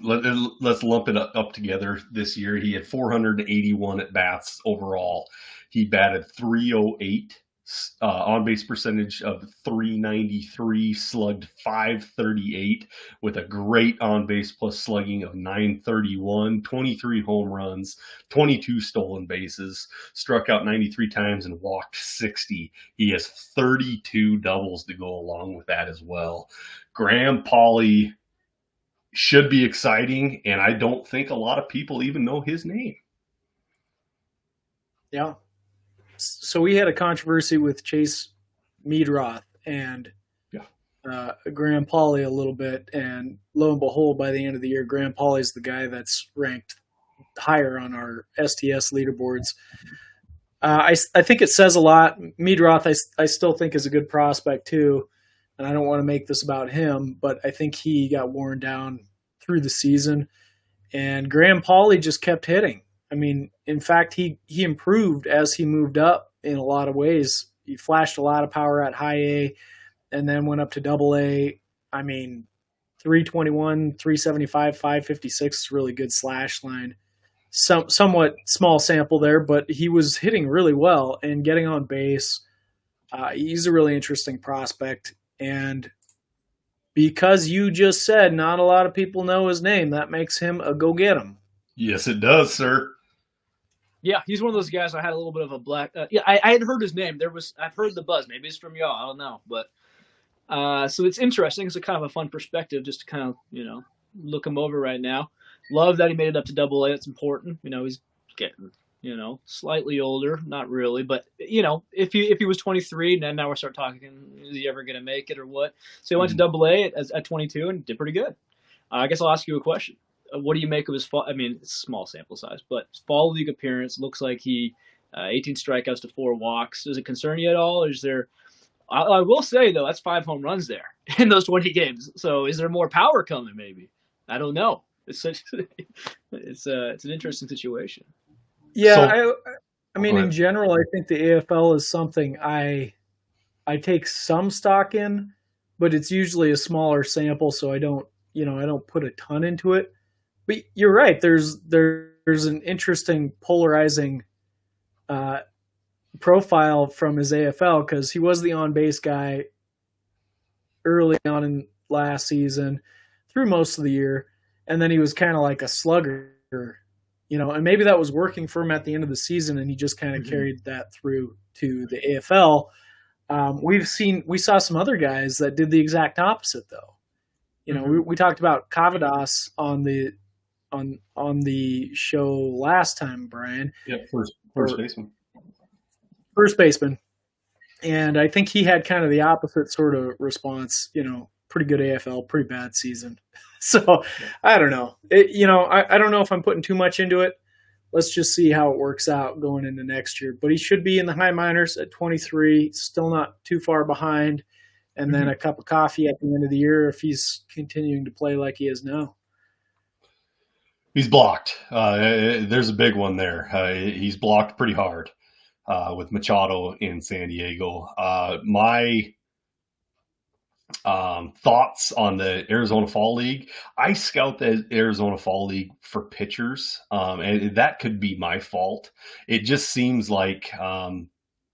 Let's lump it up together. This year, he had 481 at bats overall. He batted .308 on base percentage of 393, slugged 538 with a great on base plus slugging of 931, 23 home runs, 22 stolen bases, struck out 93 times and walked 60. He has 32 doubles to go along with that as well. Graham Pauley should be exciting, and I don't think a lot of people even know his name. Yeah. So we had a controversy with Chase Meadroth and Graham Pauley a little bit, and lo and behold, by the end of the year, Graham Pauley's the guy that's ranked higher on our STS leaderboards. I think it says a lot. Meadroth, I still think is a good prospect too, and I don't want to make this about him, but I think he got worn down through the season, and Graham Pauley just kept hitting. I mean, in fact, he improved as he moved up in a lot of ways. He flashed a lot of power at high A and then went up to double A. I mean, 321, 375, 556 is really good slash line. Somewhat small sample there, but he was hitting really well and getting on base. He's a really interesting prospect. And because you just said not a lot of people know his name, that makes him a go get him. Yes, it does, sir. Yeah, he's one of those guys. I had a little bit of a black. I had heard his name. I've heard the buzz. Maybe it's from y'all. I don't know, but so it's interesting. It's a kind of a fun perspective just to kind of look him over right now. Love that he made it up to double A. That's important. He's getting slightly older, not really, but if he was 23, then now we're start talking, is he ever going to make it or what? So he went to double A at 22 and did pretty good. I guess I'll ask you a question. What do you make of his fall? I mean, it's a small sample size, but his fall league appearance looks like he 18 strikeouts to 4 walks. Does it concern you at all? Is there? I will say though, that's 5 home runs there in those 20 games. So is there more power coming? Maybe I don't know. It's an interesting situation. Yeah, I mean, in general, I think the AFL is something I take some stock in, but it's usually a smaller sample, so I don't put a ton into it. But you're right. There's an interesting polarizing profile from his AFL because he was the on-base guy early on in last season through most of the year, and then he was kind of like a slugger, and maybe that was working for him at the end of the season, and he just kind of carried that through to the AFL. We saw some other guys that did the exact opposite, though. We talked about Cavadas on the show last time, Brian. Yeah, first baseman. First baseman. And I think he had kind of the opposite sort of response, pretty good AFL, pretty bad season. So I don't know. I don't know if I'm putting too much into it. Let's just see how it works out going into next year. But he should be in the high minors at 23, still not too far behind. And then a cup of coffee at the end of the year if he's continuing to play like he is now. He's blocked. There's a big one there. He's blocked pretty hard with Machado in San Diego. My thoughts on the Arizona Fall League. I scout the Arizona Fall League for pitchers, and that could be my fault. It just seems like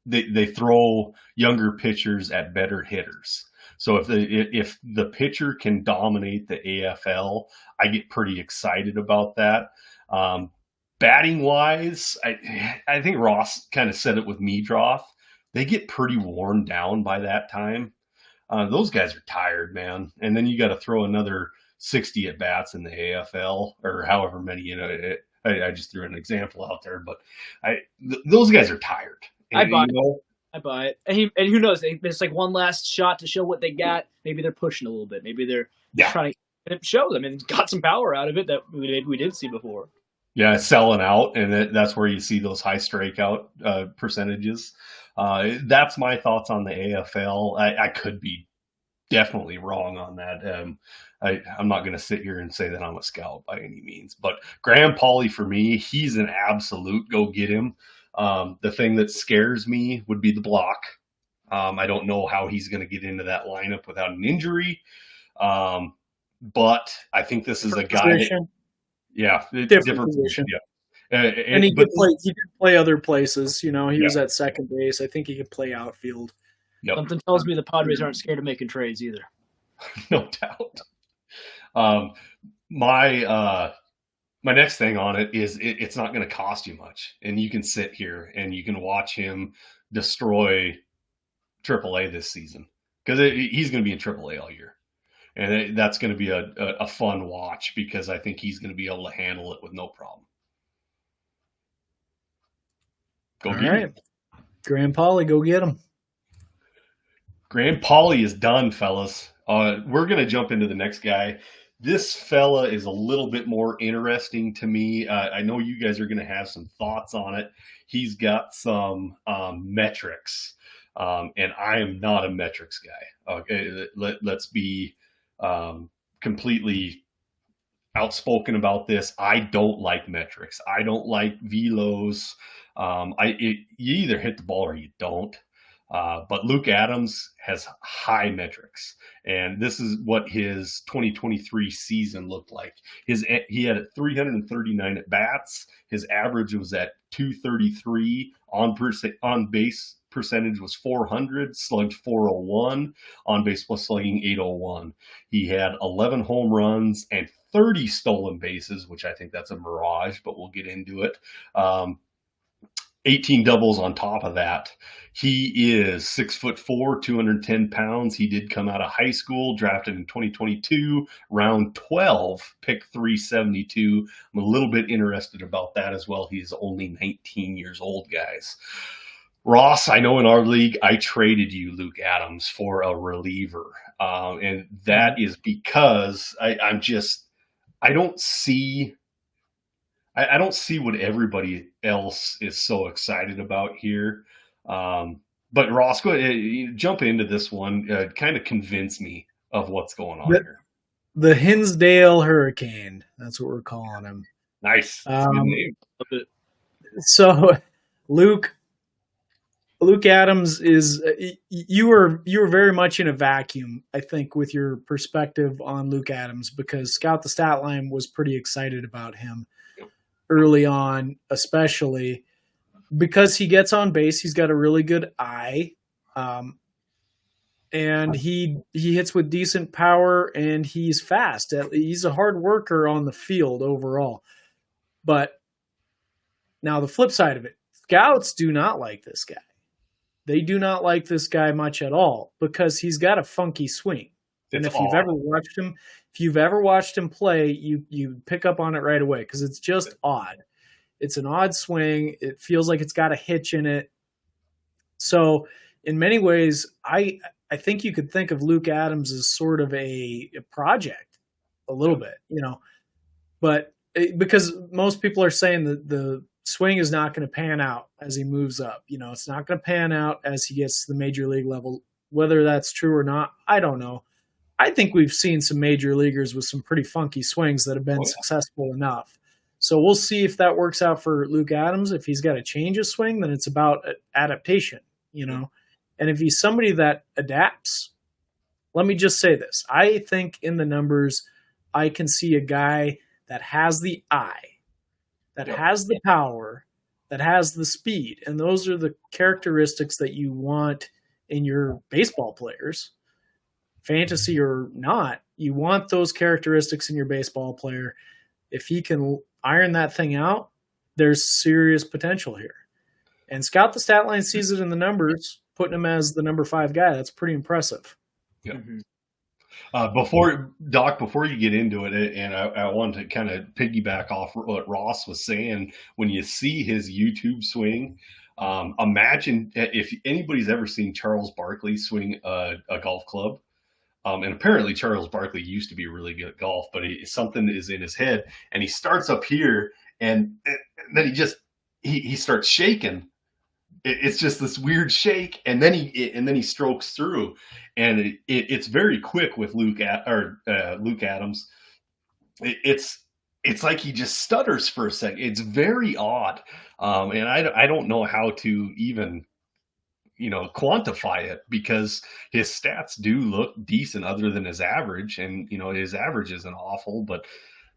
they throw younger pitchers at better hitters. So if the pitcher can dominate the AFL, I get pretty excited about that. Batting wise, I think Ross kind of said it with Meadroth. They get pretty worn down by that time. Those guys are tired, man. And then you got to throw another 60 at bats in the AFL or however many. I just threw an example out there, but those guys are tired. And, I buy it. And who knows? It's like one last shot to show what they got. Maybe they're pushing a little bit. Maybe they're trying to. And it shows. I mean, got some power out of it that we did see before. Yeah, selling out, and that's where you see those high strikeout percentages. That's my thoughts on the AFL. I could be definitely wrong on that. I'm not going to sit here and say that I'm a scout by any means. But Graham Pauley, for me, he's an absolute go get him. The thing that scares me would be the block. I don't know how he's going to get into that lineup without an injury. But I think this is a guy. Different position. Yeah. And he but could play other places. You know, he was yeah, at second base. I think he could play outfield. yep, Something tells me the Padres aren't scared of making trades either. no doubt. Um, my my next thing on it is it's not going to cost you much, and you can sit here and you can watch him destroy AAA this season because he's going to be in AAA all year, and that's going to be a fun watch because I think he's going to be able to handle it with no problem. Go get him. Grand Pauley, go get him. Grand Pauley is done, fellas. We're going to jump into the next guy. This fella is a little bit more interesting to me. I know you guys are going to have some thoughts on it. He's got some metrics, and I am not a metrics guy. Okay, let's be completely outspoken about this. I don't like metrics. I don't like velos. You either hit the ball or you don't. But Luke Adams has high metrics, and this is what his 2023 season looked like. He had 339 at bats. His average was at 233. On base percentage was 400. Slugged 401. On base plus slugging 801. He had 11 home runs and 30 stolen bases, which I think that's a mirage, but we'll get into it. 18 doubles on top of that. He is 6'4", 210 pounds. He did come out of high school, drafted in 2022, round 12, pick 372. I'm a little bit interested about that as well. He's only 19 years old, guys. Ross, I know in our league, I traded you Luke Adams for a reliever. And that is because I don't see what everybody else is so excited about here. But Ross, go ahead, jump into this one. Kind of convince me of what's going on here. The Hinsdale Hurricane. That's what we're calling him. Nice. That's a good name. So, Luke Adams is you were very much in a vacuum, I think, with your perspective on Luke Adams, because Scout the Statline was pretty excited about him early on, especially because he gets on base. He's got a really good eye, and he hits with decent power, and he's fast. He's a hard worker on the field overall. But now the flip side of it, scouts do not like this guy. They do not like this guy much at all because he's got a funky swing. And if you've ever watched him play, you pick up on it right away because it's just odd. It's an odd swing. It feels like it's got a hitch in it. So in many ways, I think you could think of Luke Adams as sort of a project a little bit, but because most people are saying that the swing is not going to pan out as he moves up. It's not going to pan out as he gets to the major league level. Whether that's true or not, I don't know. I think we've seen some major leaguers with some pretty funky swings that have been successful enough. So we'll see if that works out for Luke Adams. If he's got to change his swing, then it's about adaptation, And if he's somebody that adapts, let me just say this. I think in the numbers, I can see a guy that has the eye, that has the power, that has the speed. And those are the characteristics that you want in your baseball players. Fantasy or not, you want those characteristics in your baseball player. If he can iron that thing out, there's serious potential here. And Scout the Statline sees it in the numbers, putting him as the number 5 guy. That's pretty impressive. Yeah. Before you get into it, and I want to kind of piggyback off what Ross was saying, when you see his YouTube swing, imagine if anybody's ever seen Charles Barkley swing a golf club. And apparently Charles Barkley used to be really good at golf, but something is in his head, and he starts up here, and then he starts shaking. It's just this weird shake, and then he strokes through, and it's very quick with Luke Adams. It's like he just stutters for a second. It's very odd, and I don't know how to even quantify it, because his stats do look decent other than his average, and his average isn't awful, but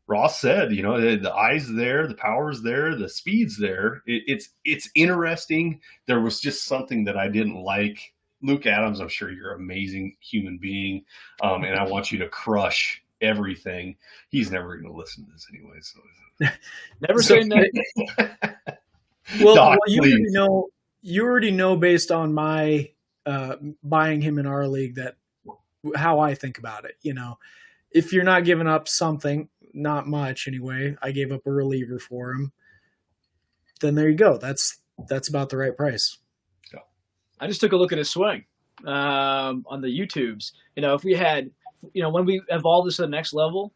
Ross said, the eye's there, the power's there, the speed's there. It's interesting. There was just something that I didn't like. Luke Adams, I'm sure you're an amazing human being, and I want you to crush everything. He's never going to listen to this anyway. So Never say never. Well, Doc, you already know based on my buying him in our league that how I think about it. If you're not giving up something, not much anyway. I gave up a reliever for him. Then there you go. That's about the right price. I just took a look at his swing on the YouTubes. If we had, when we evolve this to the next level,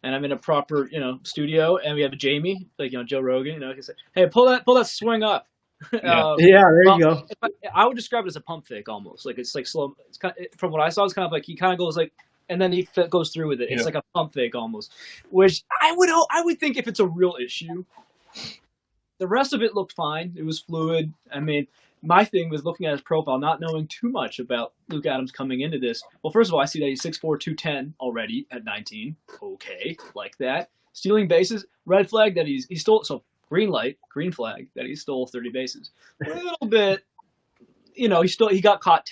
and I'm in a proper, studio, and we have a Jamie, like Joe Rogan, he can say, "Hey, pull that swing up." Yeah, there you go. I would describe it as a pump fake almost. Like it's like slow. It's from what I saw, it's kind of like he kind of goes like, and then he goes through with it. It's like a pump fake almost, which I would think if it's a real issue. The rest of it looked fine. It was fluid. I mean, my thing was looking at his profile, not knowing too much about Luke Adams coming into this. Well, first of all, I see that he's 6'4", 210 already at 19. Okay, like that. Stealing bases, red flag that he stole. So green flag that he stole 30 bases. A little bit, he got caught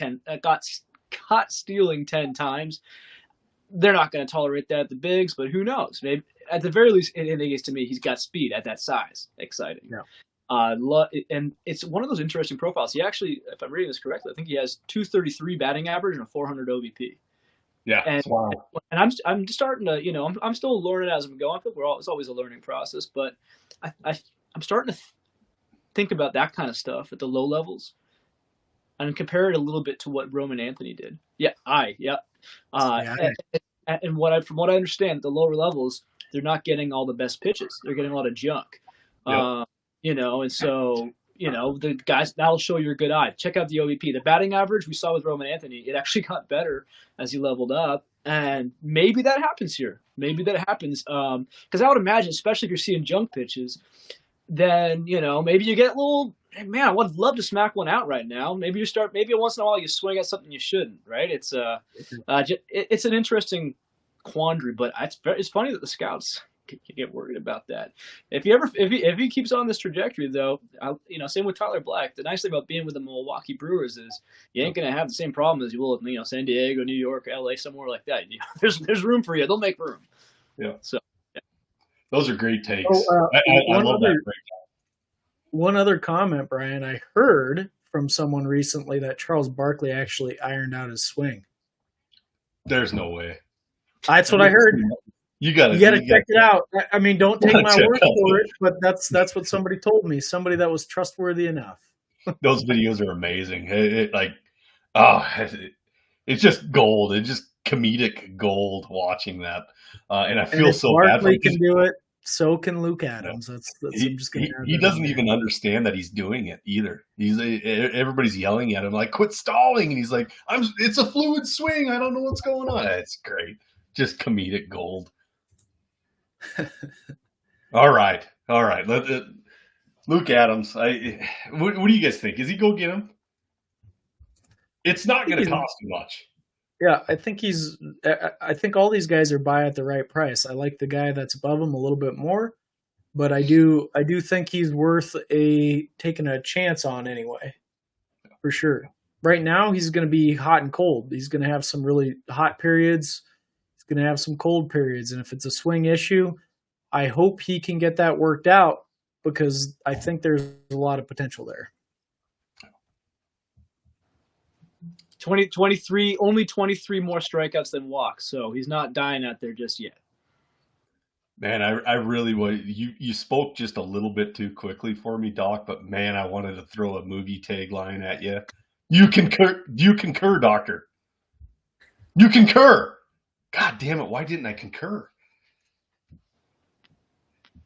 stealing 10 times. They're not going to tolerate that at the bigs, but who knows? Maybe at the very least, it indicates to me he's got speed at that size. Exciting. Yeah. And it's one of those interesting profiles. He actually, if I'm reading this correctly, I think he has 233 batting average and a 400 OVP. Yeah, and, wow. And I'm just starting to, I'm still learning as I'm going. I think it's always a learning process, but I'm starting to think about that kind of stuff at the low levels, and compare it a little bit to what Roman Anthony did. And from what I understand, the lower levels, they're not getting all the best pitches. They're getting a lot of junk. Yep. And so, the guys, that'll show you a good eye. Check out the OVP. The batting average we saw with Roman Anthony, it actually got better as he leveled up. And maybe that happens here. Maybe that happens. Because I would imagine, especially if you're seeing junk pitches, then, maybe you get a little, man, I would love to smack one out right now. Maybe once in a while you swing at something you shouldn't, right? It's it's an interesting quandary, but it's funny that the scouts get worried about that. If he keeps on this trajectory, though, same with Tyler Black. The nice thing about being with the Milwaukee Brewers is you ain't gonna have the same problem as you will with San Diego, New York, LA, somewhere like that. There's room for you. They'll make room. Yeah. So yeah. Those are great takes. I love that breakdown. One other comment, Brian. I heard from someone recently that Charles Barkley actually ironed out his swing. There's no way. That's what I heard. You got to check it out. I mean, don't take my word for it, but that's what somebody told me. Somebody that was trustworthy enough. Those videos are amazing. It's just gold. It's just comedic gold watching that, and I feel so bad. Barkley can do it. So can Luke Adams. He doesn't even understand that he's doing it either. Everybody's yelling at him like, "Quit stalling!" And he's like, "It's a fluid swing. I don't know what's going on." It's great. Just comedic gold. All right. Luke Adams. What do you guys think? Is he go get him? It's not going to cost too much. Yeah, I think all these guys are buy at the right price. I like the guy that's above him a little bit more, but I do think he's worth taking a chance on anyway, for sure. Right now, he's going to be hot and cold. He's going to have some really hot periods. He's going to have some cold periods, and if it's a swing issue, I hope he can get that worked out because I think there's a lot of potential there. 23, only 23 more strikeouts than walks, so he's not dying out there just yet. Man, I really would. You spoke just a little bit too quickly for me, Doc, but man, I wanted to throw a Moogie tagline at you. You concur, Doctor. You concur. God damn it, why didn't I concur?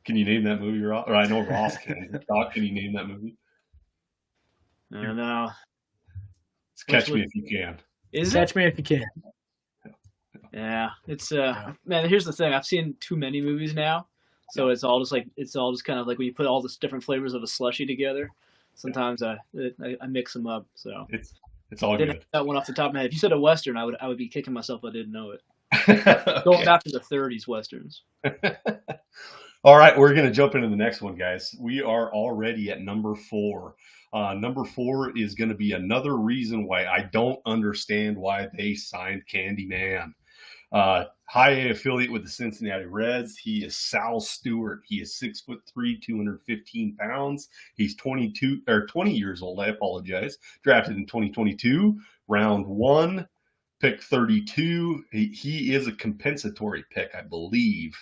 Can you name that movie, Ross? Or I know Ross can. Doc, can you name that movie? No. Catch Me If You Can. Catch Me If You Can. Yeah, it's man. Here's the thing: I've seen too many movies now, so it's all just kind of like when you put all the different flavors of a slushie together. Sometimes I mix them up. So it's all good. That one off the top of my head. If you said a western, I would be kicking myself if I didn't know it. Going back to the 30s westerns. All right, we're going to jump into the next one, guys. We are already at number 4. Number 4 is going to be another reason why I don't understand why they signed Candyman. High A affiliate with the Cincinnati Reds. He is Sal Stewart. He is 6'3", 215 pounds. He's 20 years old. I apologize. Drafted in 2022, round 1, pick 32. He is a compensatory pick, I believe.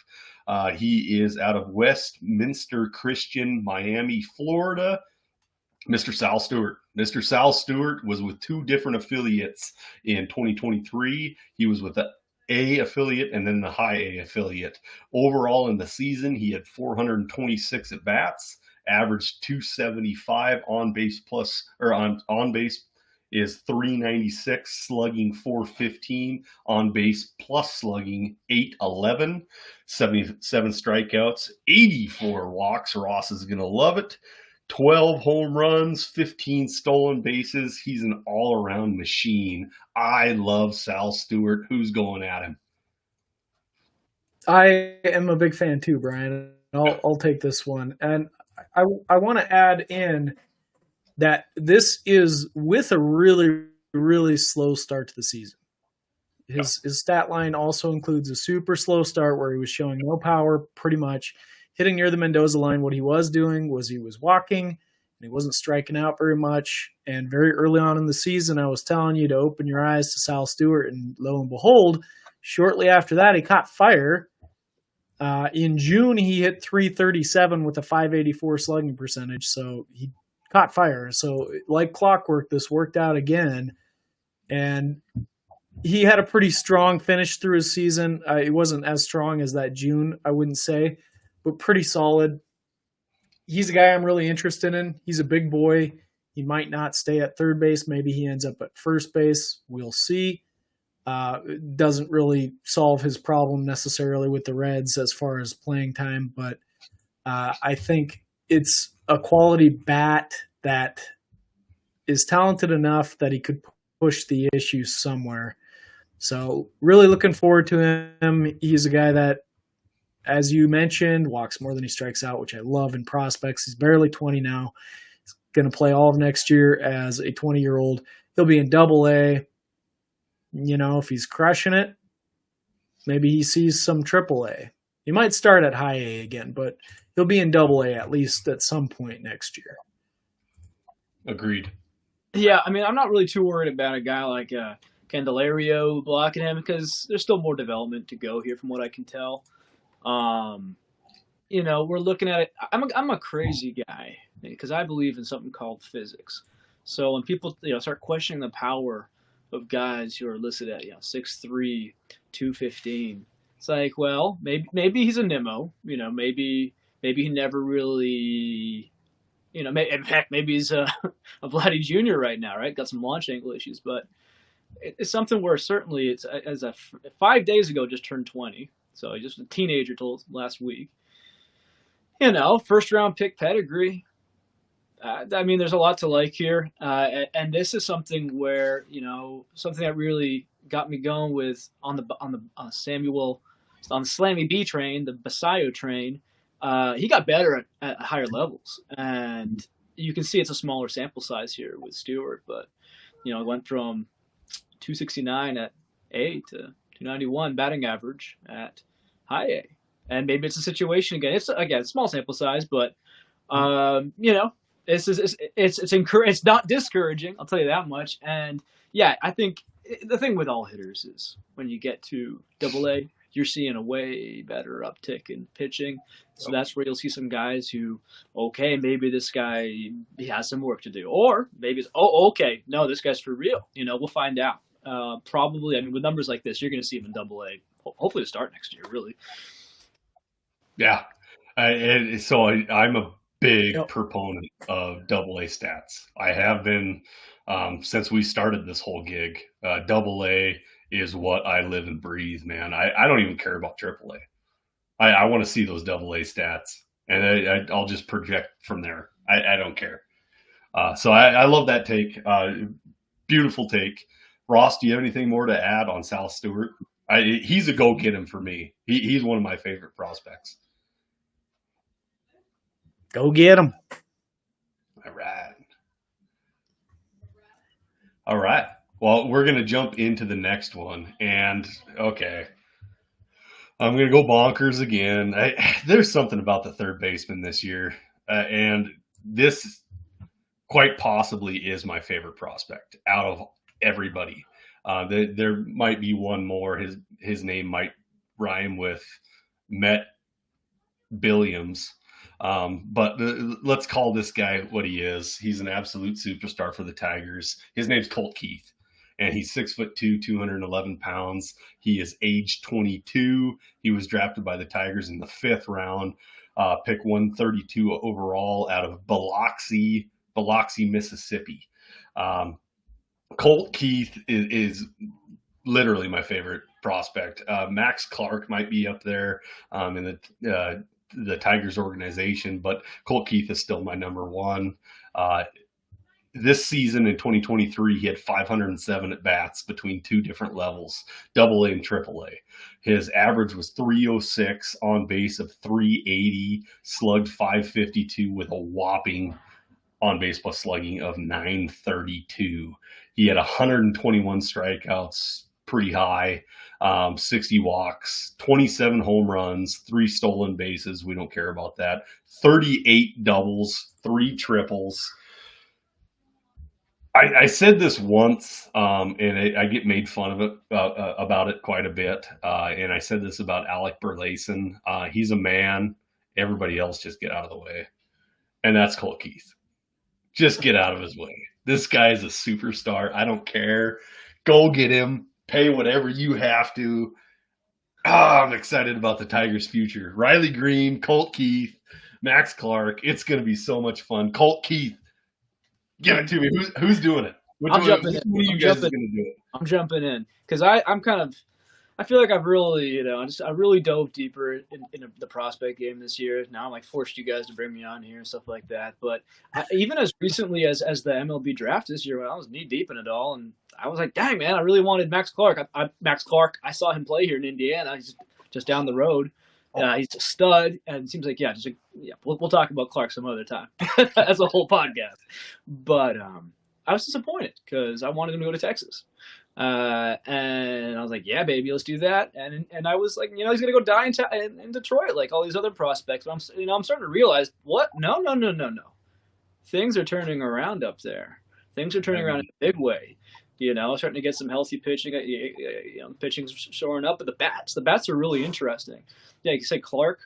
He is out of Westminster Christian, Miami, Florida. Mr. Sal Stewart. Mr. Sal Stewart was with 2 different affiliates in 2023. He was with the A affiliate and then the high A affiliate. Overall in the season, he had 426 at bats, averaged 275 on base plus, or on base is 396, slugging 415, on base plus slugging 811, 77 strikeouts, 84 walks. Ross is going to love it. 12 home runs, 15 stolen bases. He's an all-around machine. I love Sal Stewart. Who's going at him? I am a big fan too, Brian. I'll take this one. And I want to add in that this is with a really, really slow start to the season. His stat line also includes a super slow start where he was showing no power, pretty much hitting near the Mendoza line. What he was doing was he was walking and he wasn't striking out very much. And very early on in the season, I was telling you to open your eyes to Sal Stewart, and lo and behold, shortly after that, he caught fire. In June, he hit 337 with a 584 slugging percentage. So he caught fire. So like clockwork, this worked out again. And he had a pretty strong finish through his season. It wasn't as strong as that June, I wouldn't say, but pretty solid. He's a guy I'm really interested in. He's a big boy. He might not stay at third base. Maybe he ends up at first base. We'll see. It doesn't really solve his problem necessarily with the Reds as far as playing time, but I think it's a quality bat that is talented enough that he could push the issue somewhere. So really looking forward to him. He's a guy that, as you mentioned, walks more than he strikes out, which I love in prospects. He's barely 20 now. He's going to play all of next year as a 20-year-old. He'll be in Double-A. You know, if he's crushing it, maybe he sees some Triple-A. He might start at High A again, but he'll be in Double-A at least at some point next year. Agreed. Yeah, I mean, I'm not really too worried about a guy like Candelario blocking him because there's still more development to go here from what I can tell. You know, we're looking at it. I'm a crazy guy because I believe in something called physics. So when people start questioning the power of guys who are listed at 6'3", 215, it's like, well, maybe he's a Nimmo. You know, maybe he never really. You know, in fact, maybe he's a Vladdy Jr. right now, right? Got some launch angle issues, but it's something where certainly it's 5 days ago just turned 20, so he's just a teenager till last week. You know, first round pick pedigree. I mean, there's a lot to like here, and this is something where something that really got me going with on the Slammy B train, the Basayo train. He got better at higher levels, and you can see it's a smaller sample size here with Stewart, but it went from 269 at A to 291 batting average at high A, and maybe it's a situation again. It's small sample size, but it's not discouraging. I'll tell you that much. And yeah, I think the thing with all hitters is when you get to Double-A, you're seeing a way better uptick in pitching. So that's where you'll see some guys who, okay, maybe this guy, he has some work to do. Or maybe it's, okay, no, this guy's for real. We'll find out. Probably, I mean, with numbers like this, you're going to see him in Double-A, hopefully to start next year, really. Yeah. So I'm a big proponent of Double-A stats. I have been since we started this whole gig. Double-A is what I live and breathe, man. I don't even care about Triple-A. I want to see those Double-A stats, and I'll just project from there. I don't care. So I love that take. Beautiful take. Ross, do you have anything more to add on Sal Stewart? He's a go-get-him for me. He's one of my favorite prospects. Go get him. All right. All right. Well, we're going to jump into the next one. And, okay, I'm going to go bonkers again. There's something about the third baseman this year. And this quite possibly is my favorite prospect out of everybody. There might be one more. His name might rhyme with Met Billiams. But let's call this guy what he is. He's an absolute superstar for the Tigers. His name's Colt Keith, and he's 6'2", 211 pounds. He is age 22. He was drafted by the Tigers in the 5th round, pick 132 overall out of Biloxi, Mississippi. Colt Keith is literally my favorite prospect. Max Clark might be up there in the Tigers organization, but Colt Keith is still my number one. This season in 2023, he had 507 at bats between 2 different levels, AA and AAA. His average was 306, on base of 380, slugged 552 with a whopping on base plus slugging of 932. He had 121 strikeouts, pretty high, 60 walks, 27 home runs, 3 stolen bases. We don't care about that. 38 doubles, 3 triples. I said this once, and I get made fun of it about it quite a bit. And I said this about Alec Burleson. He's a man. Everybody else just get out of the way. And that's Colt Keith. Just get out of his way. This guy is a superstar. I don't care. Go get him. Pay whatever you have to. I'm excited about the Tigers' future. Riley Green, Colt Keith, Max Clark. It's going to be so much fun. Colt Keith, give it to me. Who's doing it? I'm jumping in. Who of you guys is going to do it? I'm jumping in because I'm kind of. I feel like I've really, I really dove deeper in the prospect game this year. Now I'm like forced you guys to bring me on here and stuff like that. But even as recently as the MLB draft this year, when I was knee deep in it all, and I was like, dang man, I really wanted Max Clark. Max Clark, I saw him play here in Indiana. He's just down the road. He's a stud, and it seems like we'll talk about Clark some other time. That's a whole podcast. But I was disappointed because I wanted him to go to Texas. And I was like, yeah, baby, let's do that. And I was like, he's going to go die in Detroit, like all these other prospects. But I'm starting to realize what? No. Things are turning around up there. Things are turning around in a big way. Starting to get some healthy pitching. Pitching's shoring up, but the bats are really interesting. Yeah, you said Clark.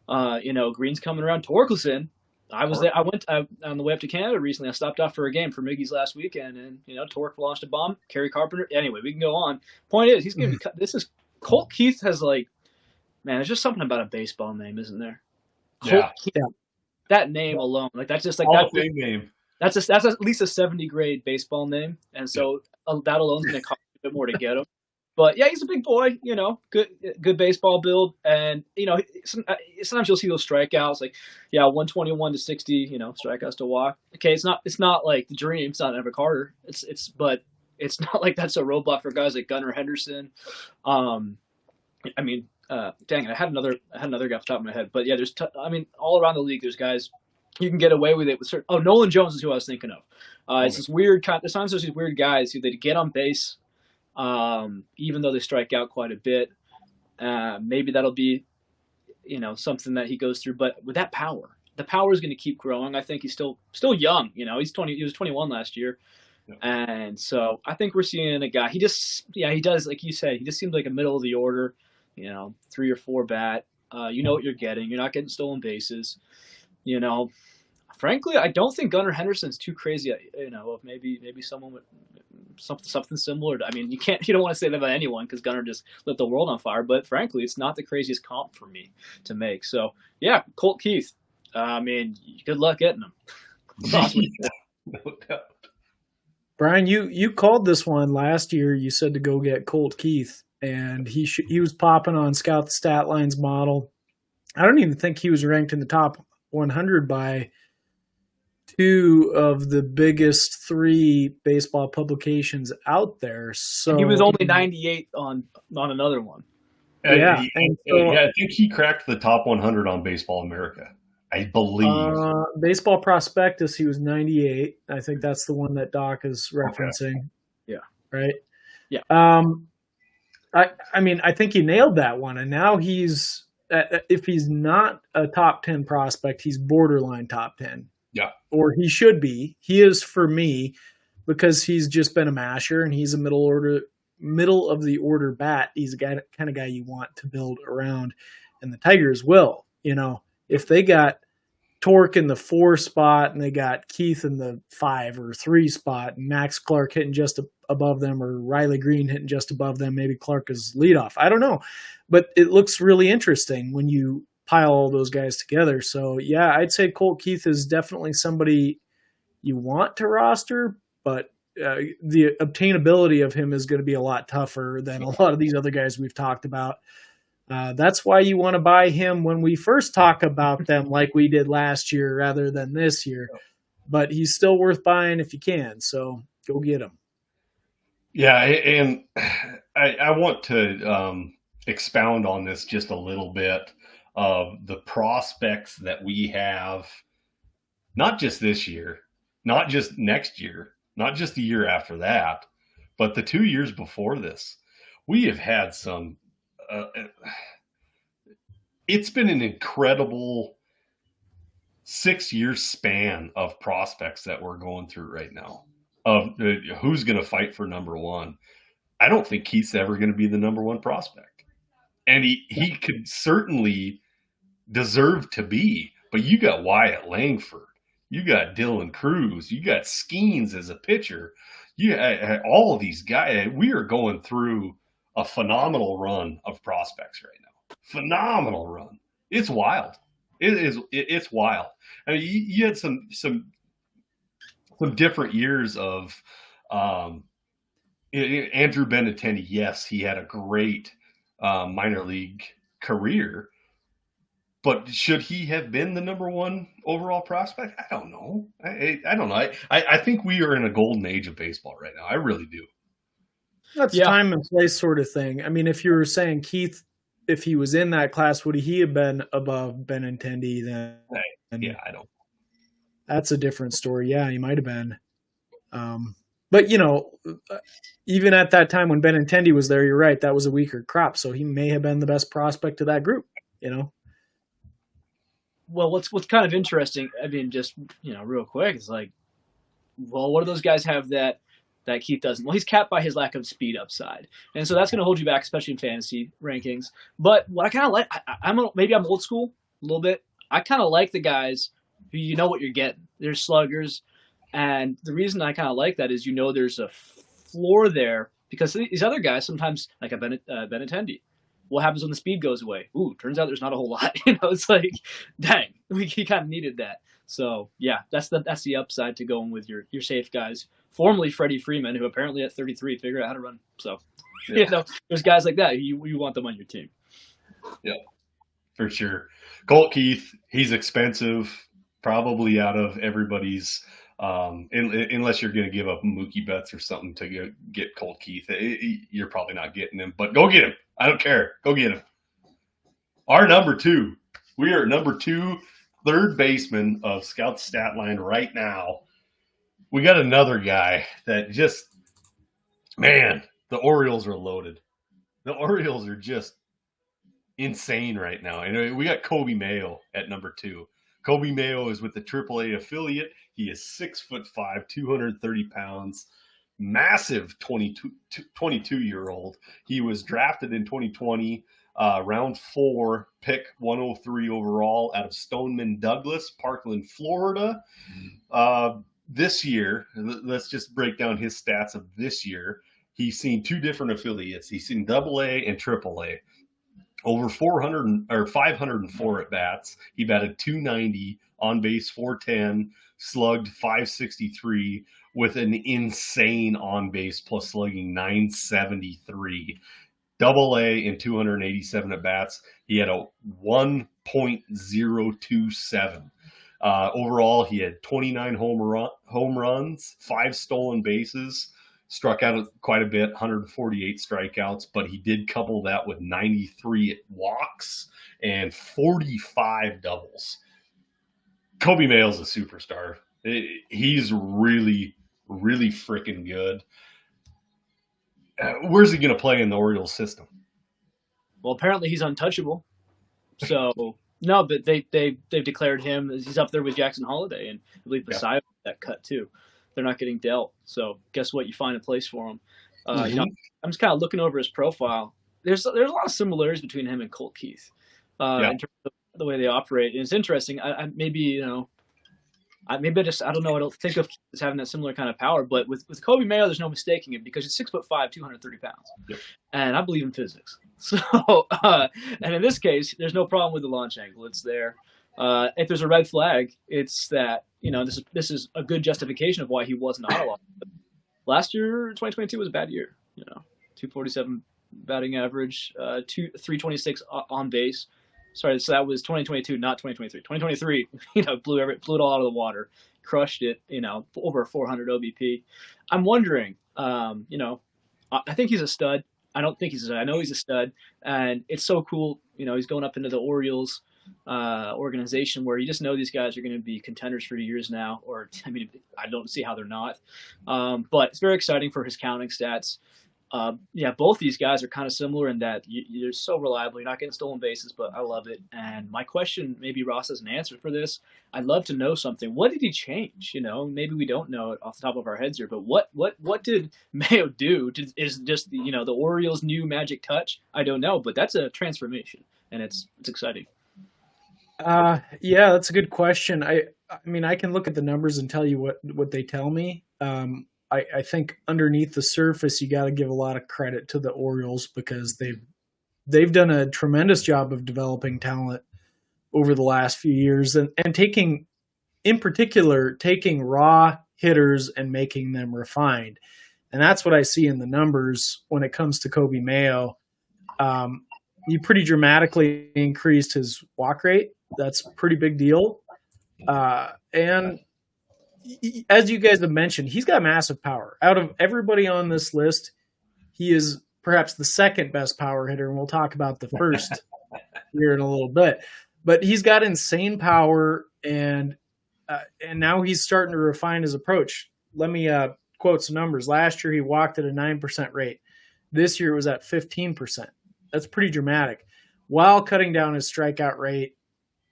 Green's coming around. Torkelson. I was there. I went on the way up to Canada recently. I stopped off for a game for Miggy's last weekend, and Torque launched a bomb. Kerry Carpenter. Anyway, we can go on. Point is, he's gonna be. This is Colt Keith has there's just something about a baseball name, isn't there? Colt Keith, that name alone, that's just that's a big name. That's at least a 70 grade baseball name, and so that alone's gonna cost a bit more to get him. But yeah, he's a big boy, good baseball build, and sometimes you'll see those strikeouts, 121 to 60, strikeouts to walk. Okay, it's not like the dream. It's not Evan Carter. But it's not like that's a roadblock for guys like Gunnar Henderson. Dang it, I had another guy off the top of my head, but yeah, there's all around the league, there's guys you can get away with it with certain. Oh, Nolan Jones is who I was thinking of. It's this weird kind. Sometimes there's these weird guys who they get on base. Even though they strike out quite a bit, maybe that'll be, something that he goes through. But with that power, the power is going to keep growing. I think he's still young. He was 21 last year, and so I think we're seeing a guy. He does, like you said, he just seems like a middle of the order, 3 or 4 bat. You know what you're getting. You're not getting stolen bases. Frankly, I don't think Gunnar Henderson's too crazy. Of maybe someone with something similar. You don't want to say that about anyone because Gunnar just lit the world on fire. But frankly, it's not the craziest comp for me to make. So yeah, Colt Keith. Good luck getting him. No doubt. Brian, you called this one last year. You said to go get Colt Keith, and he was popping on Scout the Statline's model. I don't even think he was ranked in the top 100 by 2 of the biggest 3 baseball publications out there. So he was only 98 on another one. Yeah, I think he cracked the top 100 on Baseball America. I believe. Baseball Prospectus, he was 98. I think that's the one that Doc is referencing. Okay. Yeah. Right? Yeah. I mean, I think he nailed that one. And now he's, if he's not a top 10 prospect, he's borderline top 10. Yeah. Or he should be. He is for me because he's just been a masher and he's a middle of the order bat. He's the kind of guy you want to build around. And the Tigers will, if they got Torque in the 4 spot and they got Keith in the 5 or 3 spot and Max Clark hitting just above them or Riley Green hitting just above them. Maybe Clark is leadoff. I don't know, but it looks really interesting when you pile all those guys together. So yeah, I'd say Colt Keith is definitely somebody you want to roster, but the obtainability of him is going to be a lot tougher than a lot of these other guys we've talked about. That's why you want to buy him when we first talk about them like we did last year rather than this year. But he's still worth buying if you can, so go get him. Yeah, and I want to expound on this just a little bit of the prospects that we have, not just this year, not just next year, not just the year after that, but the 2 years before this. We have had some it's been an incredible 6-year span of prospects that we're going through right now of who's going to fight for number one. I don't think Keith's ever going to be the number one prospect, and he could certainly deserve to be, but you got Wyatt Langford, you got Dylan Cruz, you got Skeens as a pitcher, all of these guys. We are going through a phenomenal run of prospects right now. Phenomenal run. It's wild. It's wild. I mean, you had some different years of Andrew Benintendi. Yes, he had a great minor league career, but should he have been the number one overall prospect? I don't know. I don't know. I think we are in a golden age of baseball right now. I really do. That's time and place sort of thing. I mean, if you were saying Keith, if he was in that class, would he have been above Benintendi then? Yeah, I don't. That's a different story. Yeah, he might have been. But, even at that time when Benintendi was there, you're right, that was a weaker crop. So he may have been the best prospect of that group, Well, what's kind of interesting, I mean, just, real quick, is like, well, what do those guys have that Keith doesn't? Well, he's capped by his lack of speed upside. And so that's going to hold you back, especially in fantasy rankings. But what I kind of like, maybe I'm old school a little bit. I kind of like the guys who you know what you're getting. They're sluggers. And the reason I kind of like that is there's a floor there because these other guys sometimes, like a Benintendi, what happens when the speed goes away? Ooh, turns out there's not a whole lot. It's like, dang, he kind of needed that. So yeah, that's the upside to going with your safe guys. Formerly Freddie Freeman, who apparently at 33 figured out how to run. So there's guys like that. You want them on your team. Yeah, for sure. Colt Keith, he's expensive, probably out of everybody's. Unless you're going to give up Mookie Betts or something to get Colt Keith, you're probably not getting him. But go get him. I don't care. Go get him. Our number 2. We are number 2, third baseman of Scout the Statline right now. We got another guy that just, man, the Orioles are loaded. The Orioles are just insane right now. And we got Coby Mayo at number 2. Coby Mayo is with the AAA affiliate. He is 6'5", 230 pounds, massive 22-year-old. He was drafted in 2020, round 4, pick 103 overall out of Stoneman Douglas, Parkland, Florida. This year, let's just break down his stats of this year. He's seen 2 different affiliates. He's seen AA and AAA. Over 504 at bats. He batted 290, on base 410, slugged 563 with an insane on base plus slugging 973. AA in 287 at bats. He had a 1.027. Overall, he had 29 home runs, 5 stolen bases, struck out quite a bit, 148 strikeouts, but he did couple that with 93 walks and 45 doubles. Coby Mayo's a superstar. He's really, really freaking good. Where's he going to play in the Orioles system? Well, apparently he's untouchable. So no, but they've declared him, he's up there with Jackson Holliday, and I believe Basayo that cut too. They're not getting dealt. So guess what? You find a place for him. You know, I'm just kind of looking over his profile. There's a lot of similarities between him and Colt Keith in terms of the way they operate. And it's interesting. Maybe I don't know. I don't think of Keith as having that similar kind of power. But with Coby Mayo, there's no mistaking it because he's 6'5", 230 pounds, and I believe in physics. So and in this case, there's no problem with the launch angle. It's there. If there's a red flag, it's that this is a good justification of why he was in Ottawa. Last year, 2022 was a bad year. 247 batting average, 326 on base. Sorry, so that was 2022, not 2023. 2023, blew it all out of the water, crushed it. Over 400 OBP. I'm wondering, I think he's a stud. I don't think he's a stud. I know he's a stud, and it's so cool. He's going up into the Orioles organization where you just know these guys are going to be contenders for years now. Or I don't see how they're not. But it's very exciting for his counting stats. Both these guys are kind of similar in that you're so reliable. You're not getting stolen bases, but I love it. And my question, maybe Ross has an answer for this. I'd love to know something. What did he change? Maybe we don't know it off the top of our heads here, but what did Mayo do? Is just the Orioles' new magic touch? I don't know, but that's a transformation, and it's exciting. Yeah, that's a good question. I mean, I can look at the numbers and tell you what they tell me. I think underneath the surface, you got to give a lot of credit to the Orioles because they've done a tremendous job of developing talent over the last few years and taking raw hitters and making them refined. And that's what I see in the numbers when it comes to Coby Mayo. He pretty dramatically increased his walk rate. That's a pretty big deal. And as you guys have mentioned, he's got massive power. Out of everybody on this list, he is perhaps the second best power hitter, and we'll talk about the first here in a little bit. But he's got insane power, and now he's starting to refine his approach. Let me quote some numbers. Last year, he walked at a 9% rate. This year, it was at 15%. That's pretty dramatic, while cutting down his strikeout rate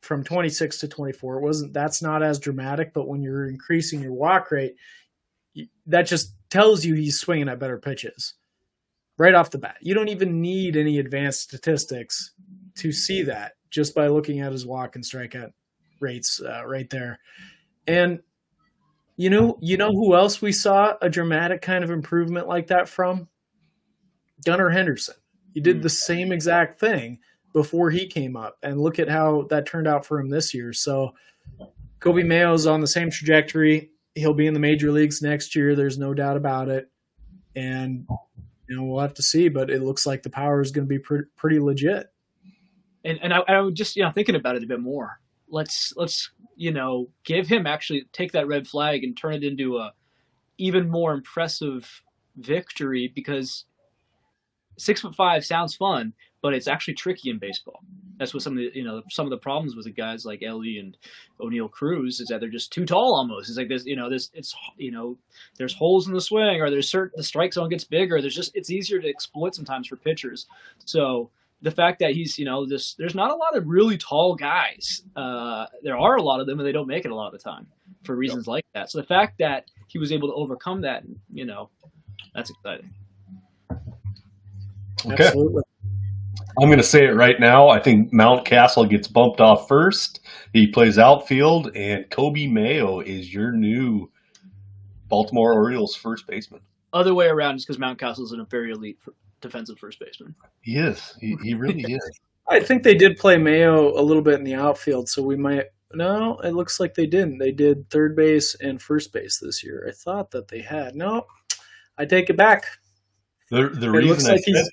from 26 to 24. That's not as dramatic, but when you're increasing your walk rate, that just tells you he's swinging at better pitches right off the bat. You don't even need any advanced statistics to see that just by looking at his walk and strikeout rates right there. And you know who else we saw a dramatic kind of improvement like that from? Gunnar Henderson. He did the same exact thing before he came up, and look at how that turned out for him this year. So Coby Mayo's on the same trajectory. He'll be in the major leagues next year. There's no doubt about it. And we'll have to see, but it looks like the power is going to be pretty legit. And I would just thinking about it a bit more. Let's give him actually take that red flag and turn it into a even more impressive victory, because 6'5" sounds fun, but it's actually tricky in baseball. That's what some of the problems with the guys like Ellie and O'Neal Cruz is that they're just too tall almost. It's like there's holes in the swing, or the strike zone gets bigger. It's easier to exploit sometimes for pitchers. So the fact that he's there's not a lot of really tall guys. There are a lot of them, and they don't make it a lot of the time for reasons like that. So the fact that he was able to overcome that, that's exciting. Okay. Absolutely. I'm going to say it right now. I think Mountcastle gets bumped off first. He plays outfield, and Coby Mayo is your new Baltimore Orioles first baseman. Other way around is because Mountcastle is a very elite defensive first baseman. He is. He really is. I think they did play Mayo a little bit in the outfield, so we might. No, it looks like they didn't. They did third base and first base this year. I thought that they had. No, I take it back. The reason I said.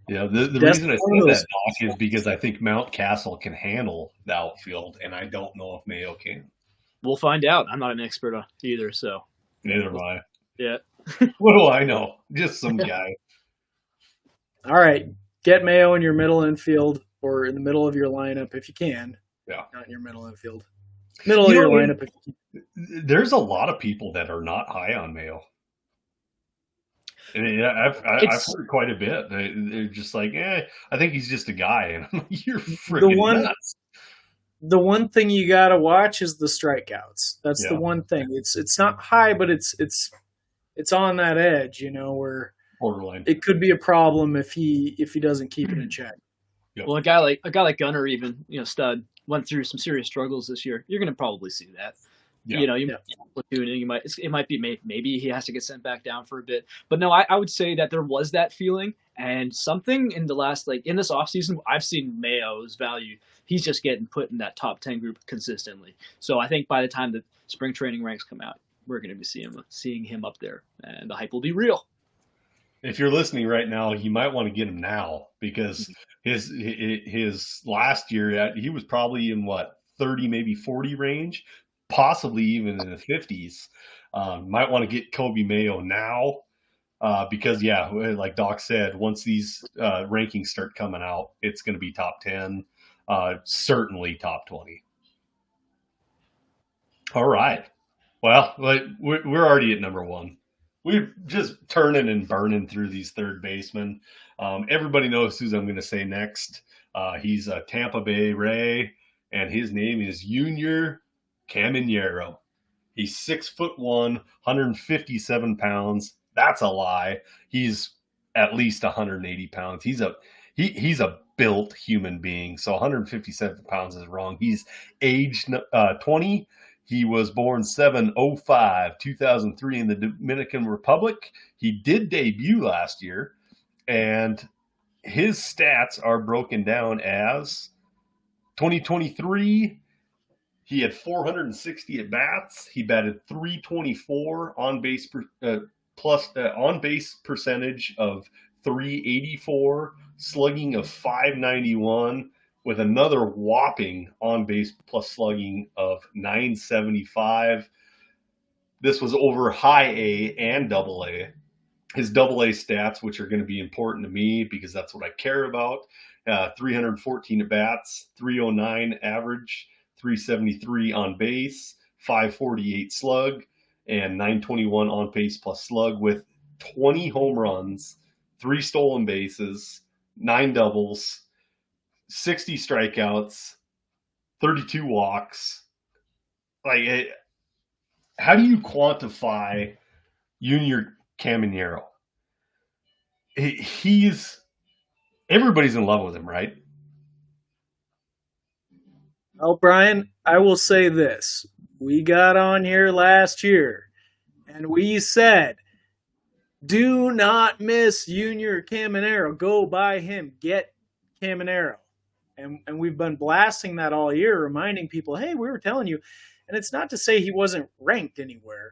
Yeah, the reason I say that, Doc, is because I think Mountcastle can handle the outfield, and I don't know if Mayo can. We'll find out. I'm not an expert either, so. Neither am I. Yeah. What do I know? Just some guy. All right. Get Mayo in your middle infield or in the middle of your lineup if you can. Yeah. Not in your middle infield. Middle of You your know, lineup. there's a lot of people that are not high on Mayo. And I've heard quite a bit. They're just like, I think he's just a guy. And I'm like, you're freaking nuts. The one thing you got to watch is the strikeouts. That's the one thing. It's not high, but it's on that edge, where borderline. It could be a problem if he doesn't keep it in check. Yep. Well, a guy like Gunnar, even stud, went through some serious struggles this year. You're going to probably see that. Yeah. It might be maybe he has to get sent back down for a bit. But no, I would say that there was that feeling, and something in the last in this offseason, I've seen Mayo's value. He's just getting put in that top 10 group consistently. So I think by the time the spring training ranks come out, we're going to be seeing him up there, and the hype will be real. If you're listening right now, you might want to get him now, because his last year he was probably in 30, maybe 40 range, possibly even in the 50s. Might want to get Coby Mayo now, because like Doc said, once these rankings start coming out, it's going to be top 10, certainly top 20. All right. Well, we're already at number one. We're just turning and burning through these third basemen. Everybody knows who I'm going to say next. He's a Tampa Bay Ray, and his name is Junior Caminero. He's 6'1", 157 pounds. That's a lie. He's at least 180 pounds. He's a built human being. So 157 pounds is wrong. He's aged 20. He was born 7/05, 2003 in the Dominican Republic. He did debut last year, and his stats are broken down as 2023. He had 460 at bats. He batted .324 on base on base percentage of .384, slugging of .591. with another whopping on-base plus slugging of .975. This was over high A and double A. His double A stats, which are going to be important to me because that's what I care about, 314 at-bats, 309 average, 373 on base, 548 slug, and 921 on-base plus slug with 20 home runs, 3 stolen bases, 9 doubles, 60 strikeouts, 32 walks. How do you quantify Junior Caminero? Everybody's in love with him, right? Well, Brian, I will say this. We got on here last year, and we said, do not miss Junior Caminero. Go buy him. Get Caminero. And we've been blasting that all year, reminding people, hey, we were telling you. And it's not to say he wasn't ranked anywhere.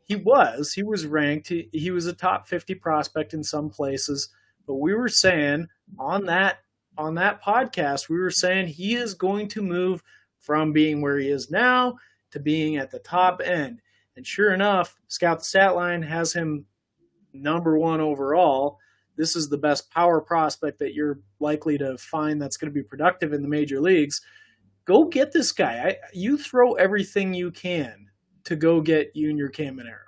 He was ranked. He was a top 50 prospect in some places. But we were saying on that podcast, we were saying he is going to move from being where he is now to being at the top end. And sure enough, Scout the Statline has him number 1 overall. This is the best power prospect that you're likely to find that's going to be productive in the major leagues. Go get this guy. You throw everything you can to go get Junior Caminero,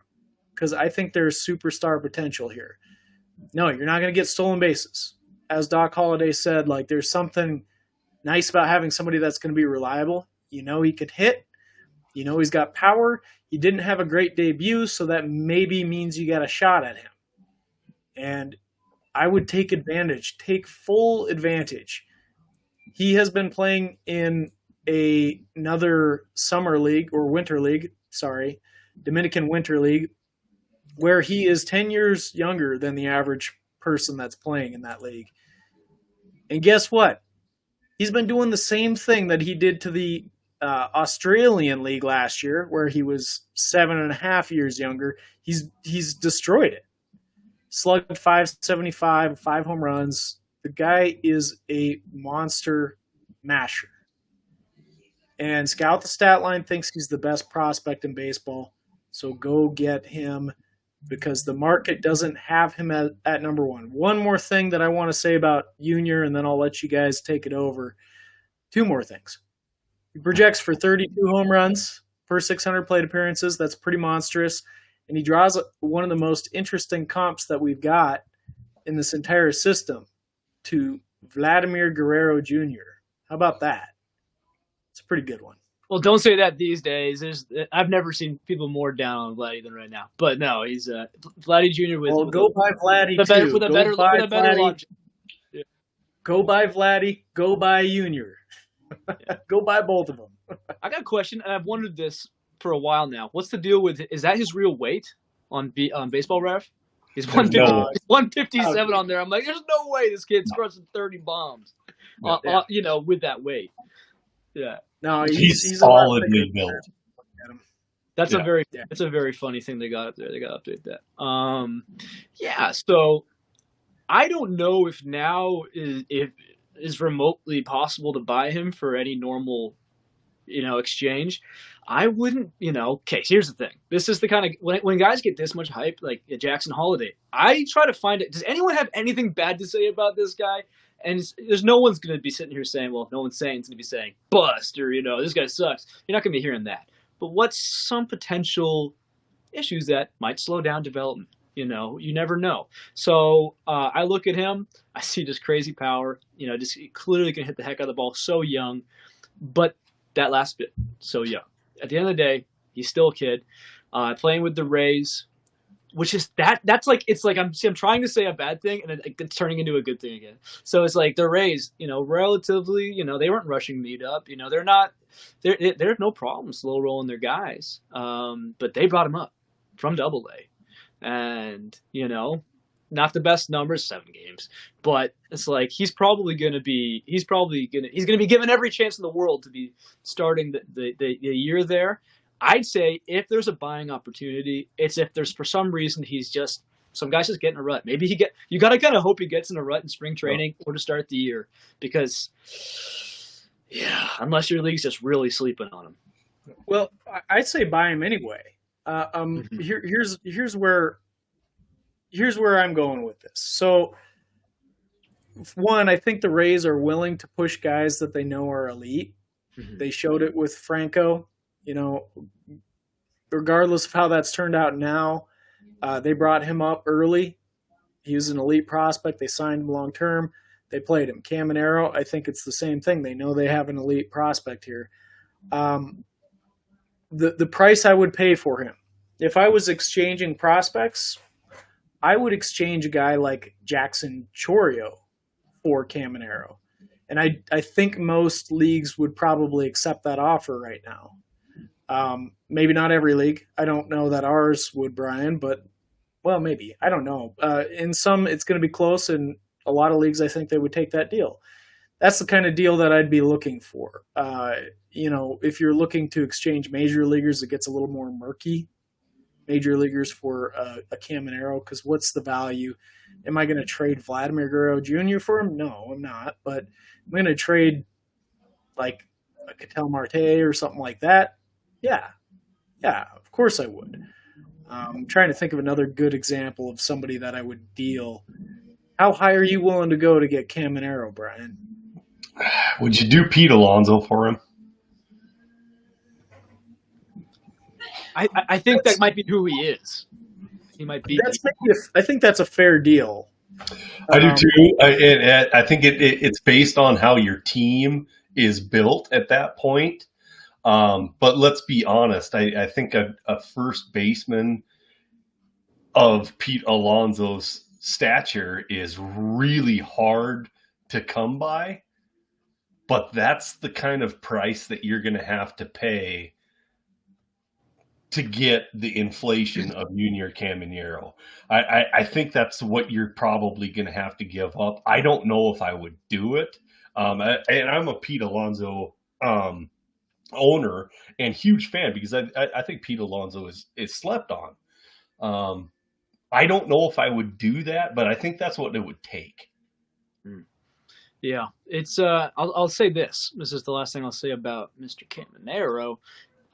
because I think there's superstar potential here. No, you're not going to get stolen bases. As Doc Holliday said, there's something nice about having somebody that's going to be reliable. He could hit. He's got power. He didn't have a great debut, so that maybe means you got a shot at him. And I would take full advantage. He has been playing in another summer league or winter league, Dominican Winter League, where he is 10 years younger than the average person that's playing in that league. And guess what? He's been doing the same thing that he did to the Australian League last year, where he was 7.5 years younger. He's destroyed it. Slugged .575, 5 home runs. The guy is a monster masher. And Scout the Statline thinks he's the best prospect in baseball. So go get him, because the market doesn't have him at number 1. One more thing that I want to say about Junior, and then I'll let you guys take it over. 2 more things. He projects for 32 home runs per 600 plate appearances. That's pretty monstrous. And he draws one of the most interesting comps that we've got in this entire system to Vladimir Guerrero Jr. How about that? It's a pretty good one. Well, don't say that these days. I've never seen people more down on Vladdy than right now. But no, he's Vladdy Jr. with go by Vladdy too. With a better logic. Yeah. Go by Vladdy. Go by Junior. Yeah. Go by both of them. I got a question, and I've wondered this for a while now. What's the deal with? Is that his real weight on Baseball Ref? He's 157 on there. I'm like, there's no way this kid's crushing 30 bombs. With that weight. Yeah. No, he's solidly built. That's a very funny thing they got up there. They got to update that. So I don't know if now is remotely possible to buy him for any normal, exchange. I wouldn't, okay, here's the thing. This is the kind of, when guys get this much hype, like Jackson Holliday, I try to find it. Does anyone have anything bad to say about this guy? And there's no one's going to be sitting here saying, well, no one's saying it's going to be saying bust or, this guy sucks. You're not going to be hearing that. But what's some potential issues that might slow down development? You never know. So I look at him. I see just crazy power. Just clearly can hit the heck out of the ball. So young. But that last bit, so young. At the end of the day, he's still a kid. Playing with the Rays. Which is that's like, it's like I'm trying to say a bad thing and it's turning into a good thing again. So it's like the Rays, relatively, they weren't rushing Mead up. They have no problem slow rolling their guys. But they brought him up from Double-A, and not the best numbers, 7 games, but it's like he's going to be given every chance in the world to be starting the year there. I'd say if there's a buying opportunity, it's if there's for some reason some guy's just getting a rut. Maybe you got to kind of hope he gets in a rut in spring training or to start the year, because unless your league's just really sleeping on him. Well, I'd say buy him anyway. Here's where I'm going with this. So one, I think the Rays are willing to push guys that they know are elite. Mm-hmm. They showed it with Franco. Regardless of how that's turned out now, they brought him up early. He was an elite prospect. They signed him long term. They played him. Caminero, I think it's the same thing. They know they have an elite prospect here. The price I would pay for him, if I was exchanging prospects, I would exchange a guy like Jackson Chourio for Caminero. And I think most leagues would probably accept that offer right now. Maybe not every league. I don't know that ours would, Brian, but maybe. I don't know. In some, it's going to be close. In a lot of leagues, I think they would take that deal. That's the kind of deal that I'd be looking for. If you're looking to exchange major leaguers, it gets a little more murky. Major leaguers for a Caminero, because what's the value? Am I going to trade Vladimir Guerrero Jr. for him? No, I'm not. But I'm going to trade like a Ketel Marte or something like that. Yeah, of course I would. I'm trying to think of another good example of somebody that I would deal. How high are you willing to go to get Caminero, Brian? Would you do Pete Alonso for him? I think that might be who he is. He might be. I think that's a fair deal. I do too. I think it's based on how your team is built at that point. But let's be honest. I think a first baseman of Pete Alonso's stature is really hard to come by. But that's the kind of price that you're going to have to pay to get the inflation of Junior Caminero. I think that's what you're probably going to have to give up. I don't know if I would do it. And I'm a Pete Alonso owner and huge fan, because I think Pete Alonso is slept on. I don't know if I would do that, but I think that's what it would take. Yeah, it's. I'll say this. This is the last thing I'll say about Mr. Caminero.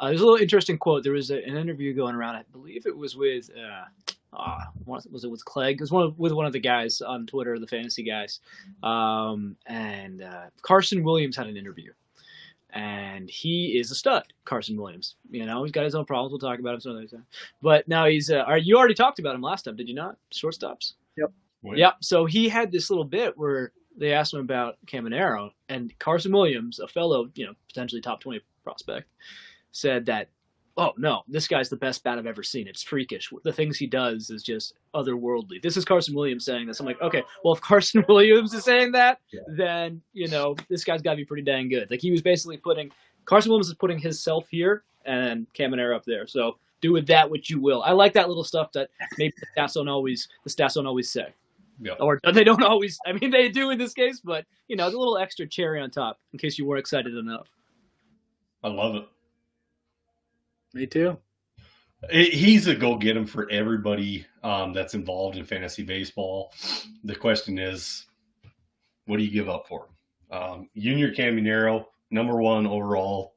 There's a little interesting quote. There was an interview going around. I believe it was with. Was it with Clegg? It was with one of the guys on Twitter, the fantasy guys. And Carson Williams had an interview, and he is a stud, Carson Williams. You know, he's got his own problems. We'll talk about him some other time. But now he's you already talked about him last time, did you not? Shortstops? Yep. Yep. So he had this little bit where they asked him about Caminero, and Carson Williams, a fellow, you know, potentially top 20 prospect, said that, oh, no, this guy's the best bat I've ever seen. It's freakish. The things he does is just otherworldly. This is Carson Williams saying this. I'm like, okay, well, if Carson Williams is saying that, then, you know, this guy's got to be pretty dang good. Like, he was basically Carson Williams is putting himself here and Caminero up there. So do with that what you will. I like that little stuff that maybe the stats don't always say. Yep. Or they don't always. I mean, they do in this case, but, you know, the little extra cherry on top in case you weren't excited enough. I love it. Me too. He's a go get him for everybody that's involved in fantasy baseball. The question is, what do you give up for him? Junior Caminero, number 1 overall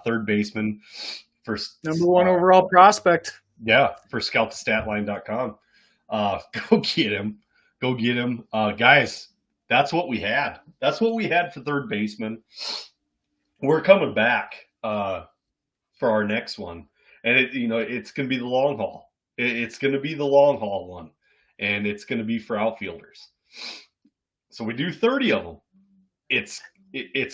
third baseman. Number 1 overall prospect. Yeah, for scoutthestatline.com. Go get him. Go get him. Guys, that's what we had. That's what we had for third baseman. We're coming back for our next one. And, it's going to be the long haul. It's going to be the long haul one. And it's going to be for outfielders. So we do 30 of them. It's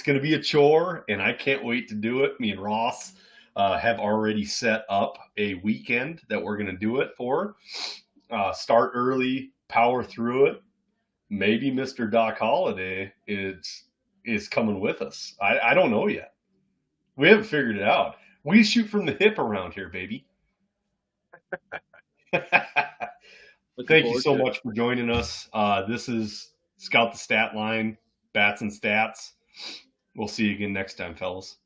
going to be a chore, and I can't wait to do it. Me and Ross have already set up a weekend that we're going to do it for. Start early, power through it. Maybe Mr. Doc Holliday is coming with us. I don't know yet. We haven't figured it out. We shoot from the hip around here, baby. Thank you so much for joining us. This is Scout the Stat Line, Bats and Stats. We'll see you again next time, fellas.